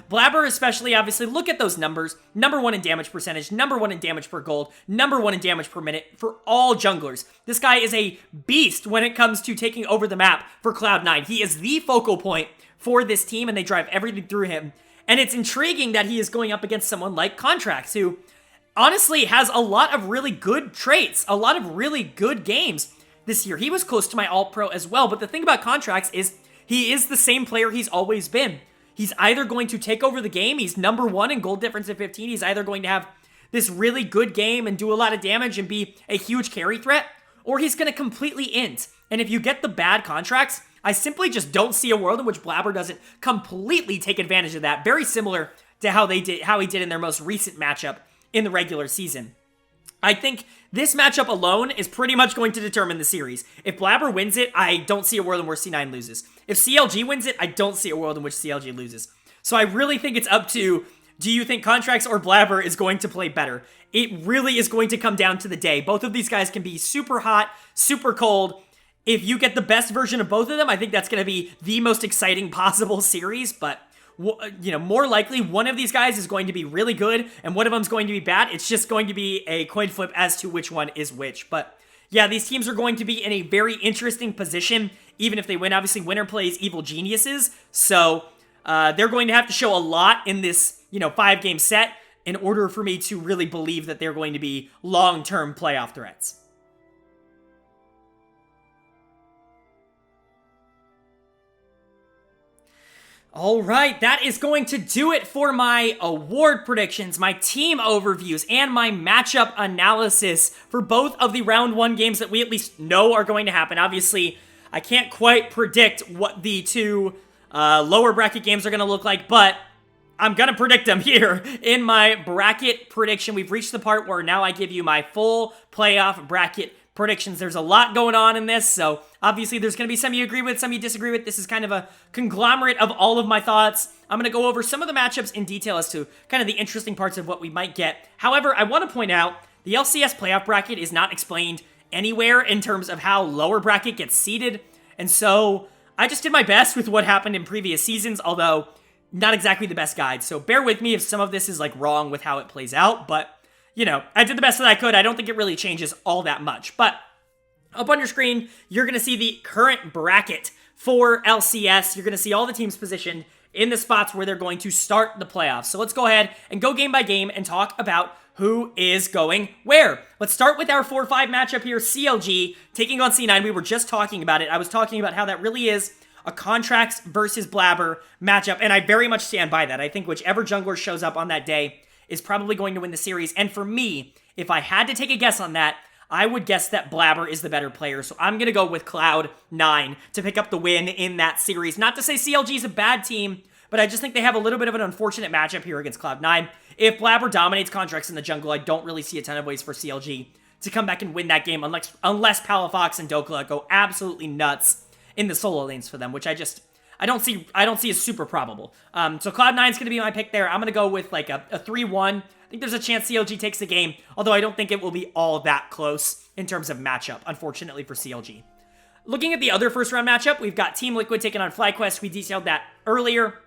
Blabber especially, obviously, look at those numbers. #1 in damage percentage, #1 in damage per gold, #1 in damage per minute for all junglers. This guy is a beast when it comes to taking over the map for Cloud9. He is the focal point for this team, and they drive everything through him. And it's intriguing that he is going up against someone like Contracts, who honestly has a lot of really good traits, a lot of really good games this year. He was close to my All-Pro as well, but the thing about Contracts is he is the same player he's always been. He's either going to take over the game, he's #1 in gold difference at 15, he's either going to have this really good game and do a lot of damage and be a huge carry threat, or he's going to completely int. And if you get the bad Contracts, I simply just don't see a world in which Blabber doesn't completely take advantage of that. Very similar to how he did in their most recent matchup in the regular season. I think this matchup alone is pretty much going to determine the series. If Blabber wins it, I don't see a world in which C9 loses. If CLG wins it, I don't see a world in which CLG loses. So I really think it's up to, do you think Contracts or Blabber is going to play better? It really is going to come down to the day. Both of these guys can be super hot, super cold. If you get the best version of both of them, I think that's going to be the most exciting possible series, but you know, more likely one of these guys is going to be really good and one of them's going to be bad. It's just going to be a coin flip as to which one is which. But yeah, these teams are going to be in a very interesting position, even if they win. Obviously, winner plays Evil Geniuses, so they're going to have to show a lot in this, you know, 5-game set in order for me to really believe that they're going to be long-term playoff threats. All right, that is going to do it for my award predictions, my team overviews, and my matchup analysis for both of the round 1 games that we at least know are going to happen. Obviously, I can't quite predict what the 2 lower bracket games are going to look like, but I'm going to predict them here in my bracket prediction. We've reached the part where now I give you my full playoff bracket predictions. There's a lot going on in this, so obviously there's going to be some you agree with, some you disagree with. This is kind of a conglomerate of all of my thoughts. I'm going to go over some of the matchups in detail as to kind of the interesting parts of what we might get. However, I want to point out the LCS playoff bracket is not explained anywhere in terms of how lower bracket gets seeded, and so I just did my best with what happened in previous seasons, although not exactly the best guide. So bear with me if some of this is like wrong with how it plays out, but you know, I did the best that I could. I don't think it really changes all that much. But up on your screen, you're going to see the current bracket for LCS. You're going to see all the teams positioned in the spots where they're going to start the playoffs. So let's go ahead and go game by game and talk about who is going where. Let's start with our 4-5 matchup here. CLG taking on C9. We were just talking about it. I was talking about how that really is a Contracts versus Blabber matchup, and I very much stand by that. I think whichever jungler shows up on that day is probably going to win the series. And for me, if I had to take a guess on that, I would guess that Blabber is the better player. So I'm going to go with Cloud9 to pick up the win in that series. Not to say CLG is a bad team, but I just think they have a little bit of an unfortunate matchup here against Cloud9. If Blabber dominates Contracts in the jungle, I don't really see a ton of ways for CLG to come back and win that game unless Palafox and Dokla go absolutely nuts in the solo lanes for them, which I don't see as super probable. So Cloud9 is going to be my pick there. I'm going to go with like a 3-1. I think there's a chance CLG takes the game, although I don't think it will be all that close in terms of matchup, unfortunately for CLG. looking at the other first round matchup, we've got Team Liquid taking on FlyQuest. We detailed that earlier.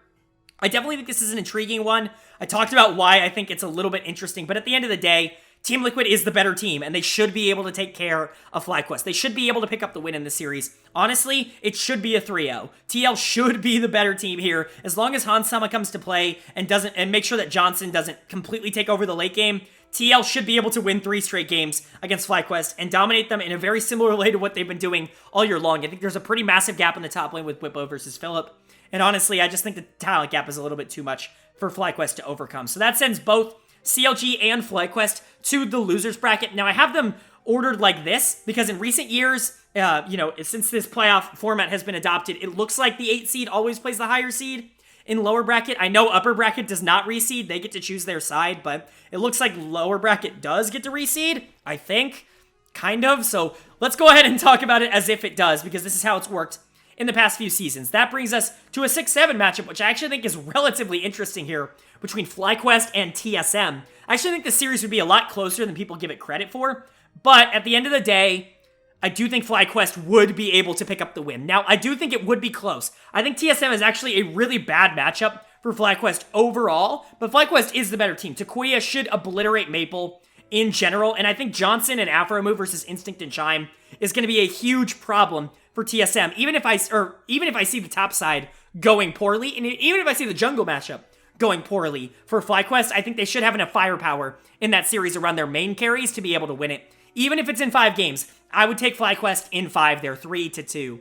I definitely think this is an intriguing one. I talked about why I think it's a little bit interesting, but at the end of the day, Team Liquid is the better team, and they should be able to take care of FlyQuest. They should be able to pick up the win in this series. Honestly, it should be a 3-0. TL should be the better team here, as long as Hansama comes to play and make sure that Johnson doesn't completely take over the late game. TL should be able to win 3 straight games against FlyQuest and dominate them in a very similar way to what they've been doing all year long. I think there's a pretty massive gap in the top lane with Whippo versus Philip. And honestly, I just think the talent gap is a little bit too much for FlyQuest to overcome. So that sends both CLG and FlyQuest to the losers bracket. Now, I have them ordered like this because in recent years, since this playoff format has been adopted, it looks like the 8 seed always plays the higher seed in lower bracket. I know upper bracket does not reseed. They get to choose their side, but it looks like lower bracket does get to reseed, I think, kind of. So let's go ahead and talk about it as if it does, because this is how it's worked in the past few seasons. That brings us to a 6-7 matchup, which I actually think is relatively interesting here between FlyQuest and TSM. I actually think the series would be a lot closer than people give it credit for, but at the end of the day, I do think FlyQuest would be able to pick up the win. Now, I do think it would be close. I think TSM is actually a really bad matchup for FlyQuest overall, but FlyQuest is the better team. Takuya should obliterate Maple in general, and I think Johnson and Afro Move versus Instinct and Chime is going to be a huge problem for TSM, even if I see the top side going poorly, and even if I see the jungle matchup going poorly for FlyQuest, I think they should have enough firepower in that series around their main carries to be able to win it. Even if it's in 5 games, I would take FlyQuest in 5. They're 3-2.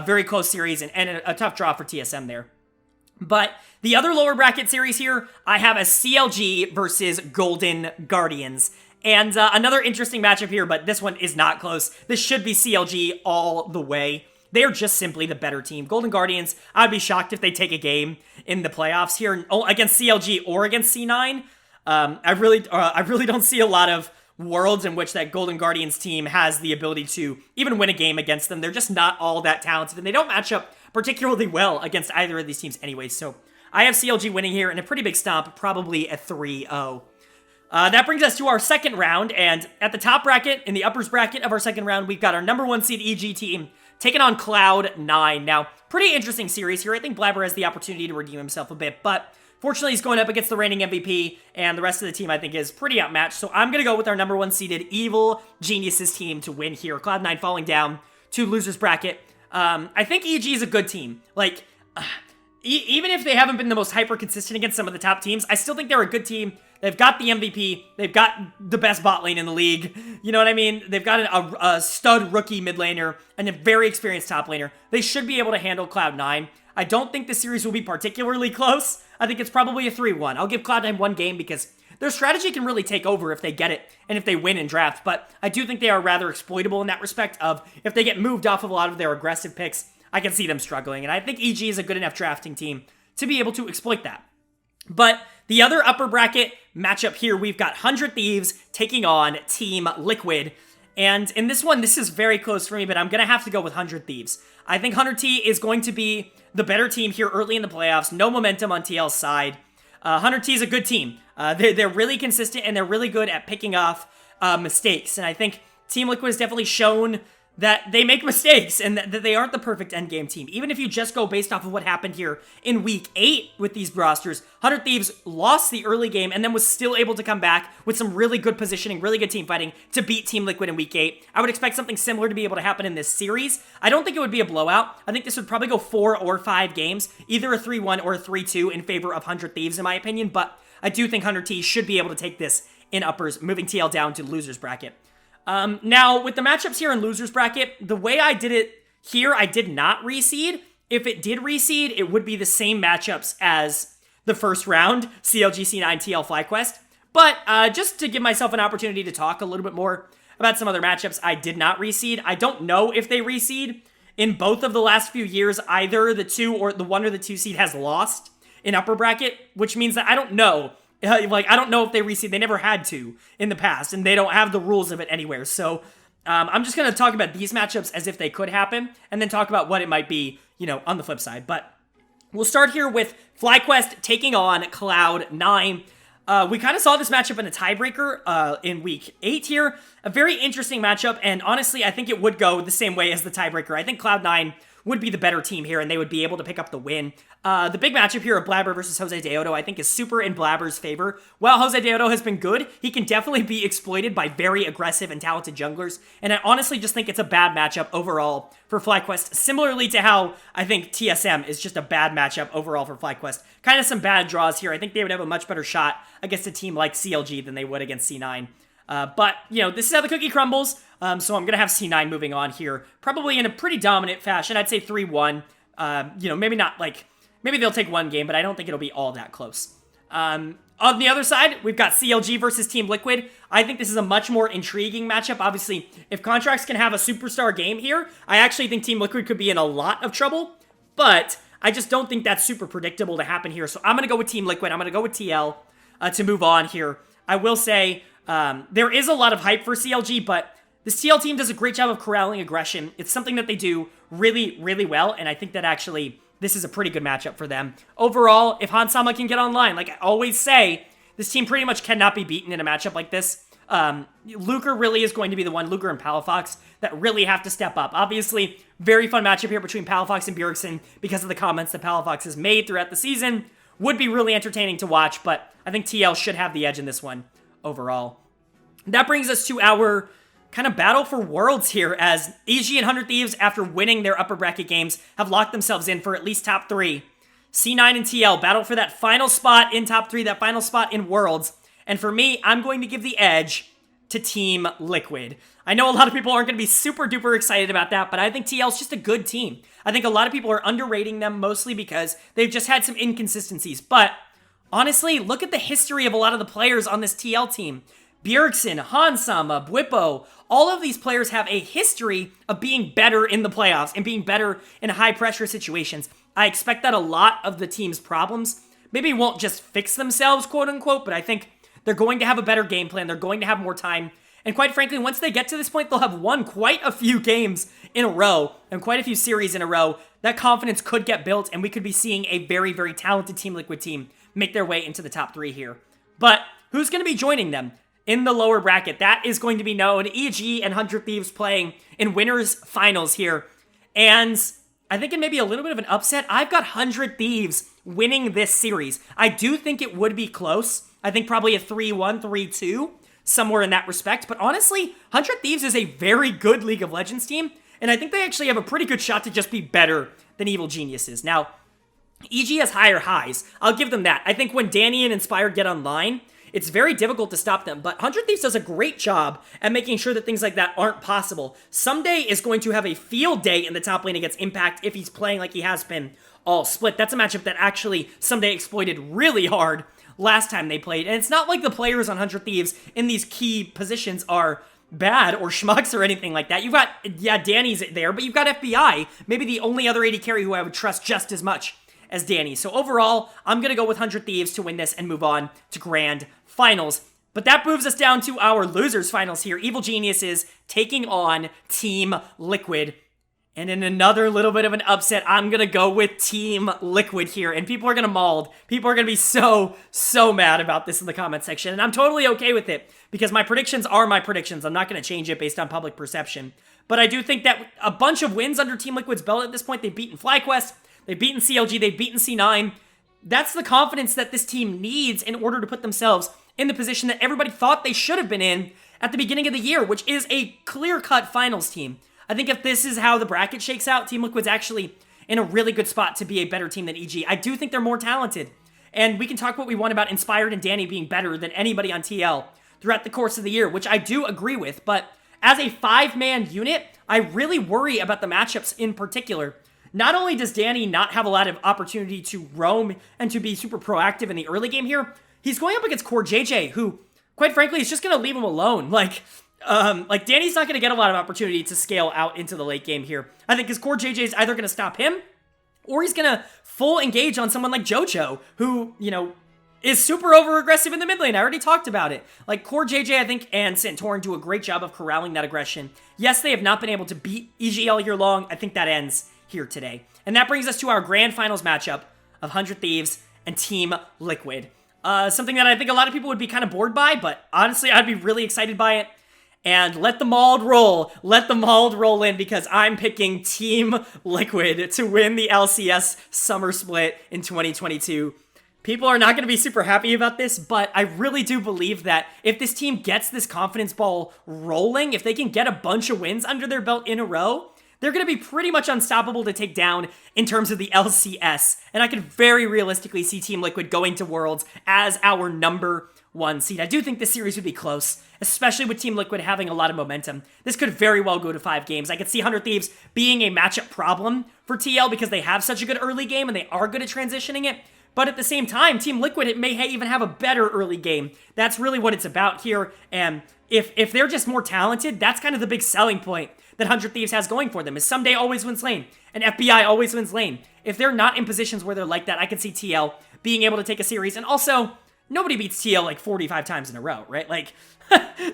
Very close series and a tough draw for TSM there. But the other lower bracket series here, I have a CLG versus Golden Guardians. And another interesting matchup here, but this one is not close. This should be CLG all the way. They are just simply the better team. Golden Guardians, I'd be shocked if they take a game in the playoffs here against CLG or against C9. I really don't see a lot of worlds in which that Golden Guardians team has the ability to even win a game against them. They're just not all that talented, and they don't match up particularly well against either of these teams anyway. So I have CLG winning here in a pretty big stomp, probably a 3-0. That brings us to our second round, and at the top bracket, in the uppers bracket of our second round, we've got our number 1 seed EG team taking on Cloud9. Now, pretty interesting series here. I think Blabber has the opportunity to redeem himself a bit, but fortunately, he's going up against the reigning MVP, and the rest of the team, I think, is pretty outmatched. So I'm going to go with our number 1 seeded Evil Geniuses team to win here. Cloud9 falling down to losers bracket. I think EG is a good team. Like, even if they haven't been the most hyper-consistent against some of the top teams, I still think they're a good team. They've got the MVP. They've got the best bot lane in the league. You know what I mean? They've got a stud rookie mid laner and a very experienced top laner. They should be able to handle Cloud9. I don't think the series will be particularly close. I think it's probably a 3-1. I'll give Cloud9 one game because their strategy can really take over if they get it and if they win in draft. But I do think they are rather exploitable in that respect of if they get moved off of a lot of their aggressive picks, I can see them struggling. And I think EG is a good enough drafting team to be able to exploit that. But the other upper bracket matchup here, we've got 100 Thieves taking on Team Liquid. And in this one, this is very close for me, but I'm going to have to go with 100 Thieves. I think 100 T is going to be the better team here early in the playoffs. No momentum on TL's side. 100 T is a good team. They're really consistent, and they're really good at picking off mistakes. And I think Team Liquid has definitely shown that they make mistakes and that they aren't the perfect endgame team. Even if you just go based off of what happened here in Week 8 with these rosters, 100 Thieves lost the early game and then was still able to come back with some really good positioning, really good team fighting to beat Team Liquid in Week 8. I would expect something similar to be able to happen in this series. I don't think it would be a blowout. I think this would probably go 4 or 5 games, either a 3-1 or a 3-2 in favor of 100 Thieves in my opinion, but I do think 100 T should be able to take this in uppers, moving TL down to losers bracket. Now, with the matchups here in losers bracket, the way I did it here, I did not reseed. If it did reseed, it would be the same matchups as the first round, CLG, C9, TL, FlyQuest. But just to give myself an opportunity to talk a little bit more about some other matchups, I did not reseed. I don't know if they reseed. In both of the last few years, either the 1 or the 2 seed has lost in upper bracket, which means that I don't know. Like, I don't know if they reseed. They never had to in the past, and they don't have the rules of it anywhere. So I'm just going to talk about these matchups as if they could happen, and then talk about what it might be, on the flip side. But we'll start here with FlyQuest taking on Cloud9. We kind of saw this matchup in a tiebreaker in week 8 here. A very interesting matchup, and honestly, I think it would go the same way as the tiebreaker. I think Cloud9 would be the better team here, and they would be able to pick up the win. The big matchup here of Blabber versus Jose Deodo, I think, is super in Blabber's favor. While Jose Deodo has been good, he can definitely be exploited by very aggressive and talented junglers, and I honestly just think it's a bad matchup overall for FlyQuest, similarly to how I think TSM is just a bad matchup overall for FlyQuest. Kind of some bad draws here. I think they would have a much better shot against a team like CLG than they would against C9. But, this is how the cookie crumbles, so I'm going to have C9 moving on here, probably in a pretty dominant fashion. I'd say 3-1, maybe not, maybe they'll take one game, but I don't think it'll be all that close. On the other side, we've got CLG versus Team Liquid. I think this is a much more intriguing matchup. Obviously, if Contracts can have a superstar game here, I actually think Team Liquid could be in a lot of trouble, but I just don't think that's super predictable to happen here, so I'm going to go with Team Liquid. I'm going to go with TL to move on here. I will say, there is a lot of hype for CLG, but this TL team does a great job of corralling aggression. It's something that they do really, really well, and I think that actually this is a pretty good matchup for them. Overall, if Hansama can get online, like I always say, this team pretty much cannot be beaten in a matchup like this. Luker really is going to be the one, Luker and Palafox, that really have to step up. Obviously, very fun matchup here between Palafox and Bjergsen because of the comments that Palafox has made throughout the season. Would be really entertaining to watch, but I think TL should have the edge in this one overall. That brings us to our kind of battle for worlds here, as EG and 100 Thieves, after winning their upper bracket games, have locked themselves in for at least top 3. C9 and TL battle for that final spot in top 3, that final spot in worlds. And for me, I'm going to give the edge to Team Liquid. I know a lot of people aren't going to be super duper excited about that, but I think TL's just a good team. I think a lot of people are underrating them, mostly because they've just had some inconsistencies. But honestly, look at the history of a lot of the players on this TL team. Bjergsen, Hansama, Bwipo, all of these players have a history of being better in the playoffs and being better in high-pressure situations. I expect that a lot of the team's problems maybe won't just fix themselves, quote-unquote, but I think they're going to have a better game plan. They're going to have more time. And quite frankly, once they get to this point, they'll have won quite a few games in a row and quite a few series in a row. That confidence could get built, and we could be seeing a very, very talented Team Liquid team make their way into the top 3 here. But who's going to be joining them in the lower bracket? That is going to be known. EG and 100 Thieves playing in winners finals here. And I think in maybe a little bit of an upset, I've got 100 Thieves winning this series. I do think it would be close. I think probably a 3-1, 3-2, somewhere in that respect. But honestly, 100 Thieves is a very good League of Legends team, and I think they actually have a pretty good shot to just be better than Evil Geniuses. Now, EG has higher highs. I'll give them that. I think when Danny and Inspired get online, it's very difficult to stop them, but 100 Thieves does a great job at making sure that things like that aren't possible. Someday is going to have a field day in the top lane against Impact if he's playing like he has been all split. That's a matchup that actually Someday exploited really hard last time they played, and it's not like the players on 100 Thieves in these key positions are bad or schmucks or anything like that. You've got, yeah, Danny's there, but you've got FBI, maybe the only other AD carry who I would trust just as much as Danny. So overall, I'm going to go with 100 Thieves to win this and move on to Grand Finals. But that moves us down to our losers finals here. Evil Geniuses taking on Team Liquid. And in another little bit of an upset, I'm going to go with Team Liquid here. And people are going to maul. People are going to be so mad about this in the comment section. And I'm totally okay with it because my predictions are my predictions. I'm not going to change it based on public perception. But I do think that a bunch of wins under Team Liquid's belt at this point. They've beaten FlyQuest. They've beaten CLG. They've beaten C9. That's the confidence that this team needs in order to put themselves in the position that everybody thought they should have been in at the beginning of the year, which is a clear-cut finals team. I think if this is how the bracket shakes out, Team Liquid's actually in a really good spot to be a better team than EG. I do think they're more talented. And we can talk what we want about Inspired and Danny being better than anybody on TL throughout the course of the year, which I do agree with. But as a 5-man unit, I really worry about the matchups in particular. Not only does Danny not have a lot of opportunity to roam and to be super proactive in the early game here, he's going up against Core JJ, who, quite frankly, is just going to leave him alone. Like Danny's not going to get a lot of opportunity to scale out into the late game here. I think his Core JJ is either going to stop him, or he's going to full engage on someone like Jojo, who, is super over-aggressive in the mid lane. I already talked about it. Like, Core JJ, I think, and Santorin do a great job of corralling that aggression. Yes, they have not been able to beat EG all year long. I think that ends here today. And that brings us to our grand finals matchup of 100 Thieves and Team Liquid. Something that I think a lot of people would be kind of bored by, but honestly, I'd be really excited by it. And let the mauled roll. Let the mauled roll in because I'm picking Team Liquid to win the LCS Summer Split in 2022. People are not going to be super happy about this, but I really do believe that if this team gets this confidence ball rolling, if they can get a bunch of wins under their belt in a row, they're going to be pretty much unstoppable to take down in terms of the LCS. And I can very realistically see Team Liquid going to Worlds as our #1 seed. I do think this series would be close, especially with Team Liquid having a lot of momentum. This could very well go to 5 games. I could see 100 Thieves being a matchup problem for TL because they have such a good early game and they are good at transitioning it. But at the same time, Team Liquid, it may even have a better early game. That's really what it's about here. And if they're just more talented, that's kind of the big selling point that 100 Thieves has going for them, is someday always wins lane, and FBI always wins lane. If they're not in positions where they're like that, I can see TL being able to take a series. And also, nobody beats TL like 45 times in a row, right? Like,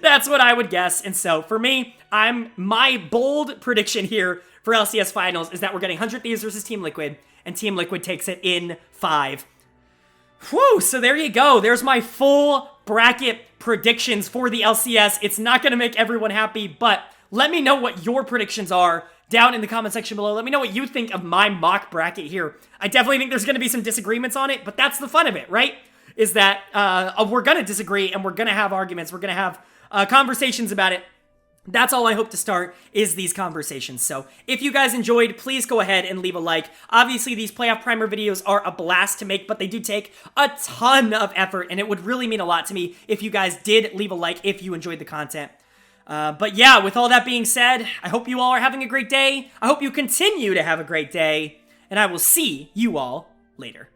that's what I would guess. And so for me, my bold prediction here for LCS Finals is that we're getting 100 Thieves versus Team Liquid, and Team Liquid takes it in 5. Whew, so there you go. There's my full bracket predictions for the LCS. It's not going to make everyone happy, but let me know what your predictions are down in the comment section below. Let me know what you think of my mock bracket here. I definitely think there's going to be some disagreements on it, but that's the fun of it, right? Is that we're going to disagree and we're going to have arguments. We're going to have conversations about it. That's all I hope to start, is these conversations. So if you guys enjoyed, please go ahead and leave a like. Obviously, these playoff primer videos are a blast to make, but they do take a ton of effort, and it would really mean a lot to me if you guys did leave a like if you enjoyed the content. But yeah, with all that being said, I hope you all are having a great day. I hope you continue to have a great day, and I will see you all later.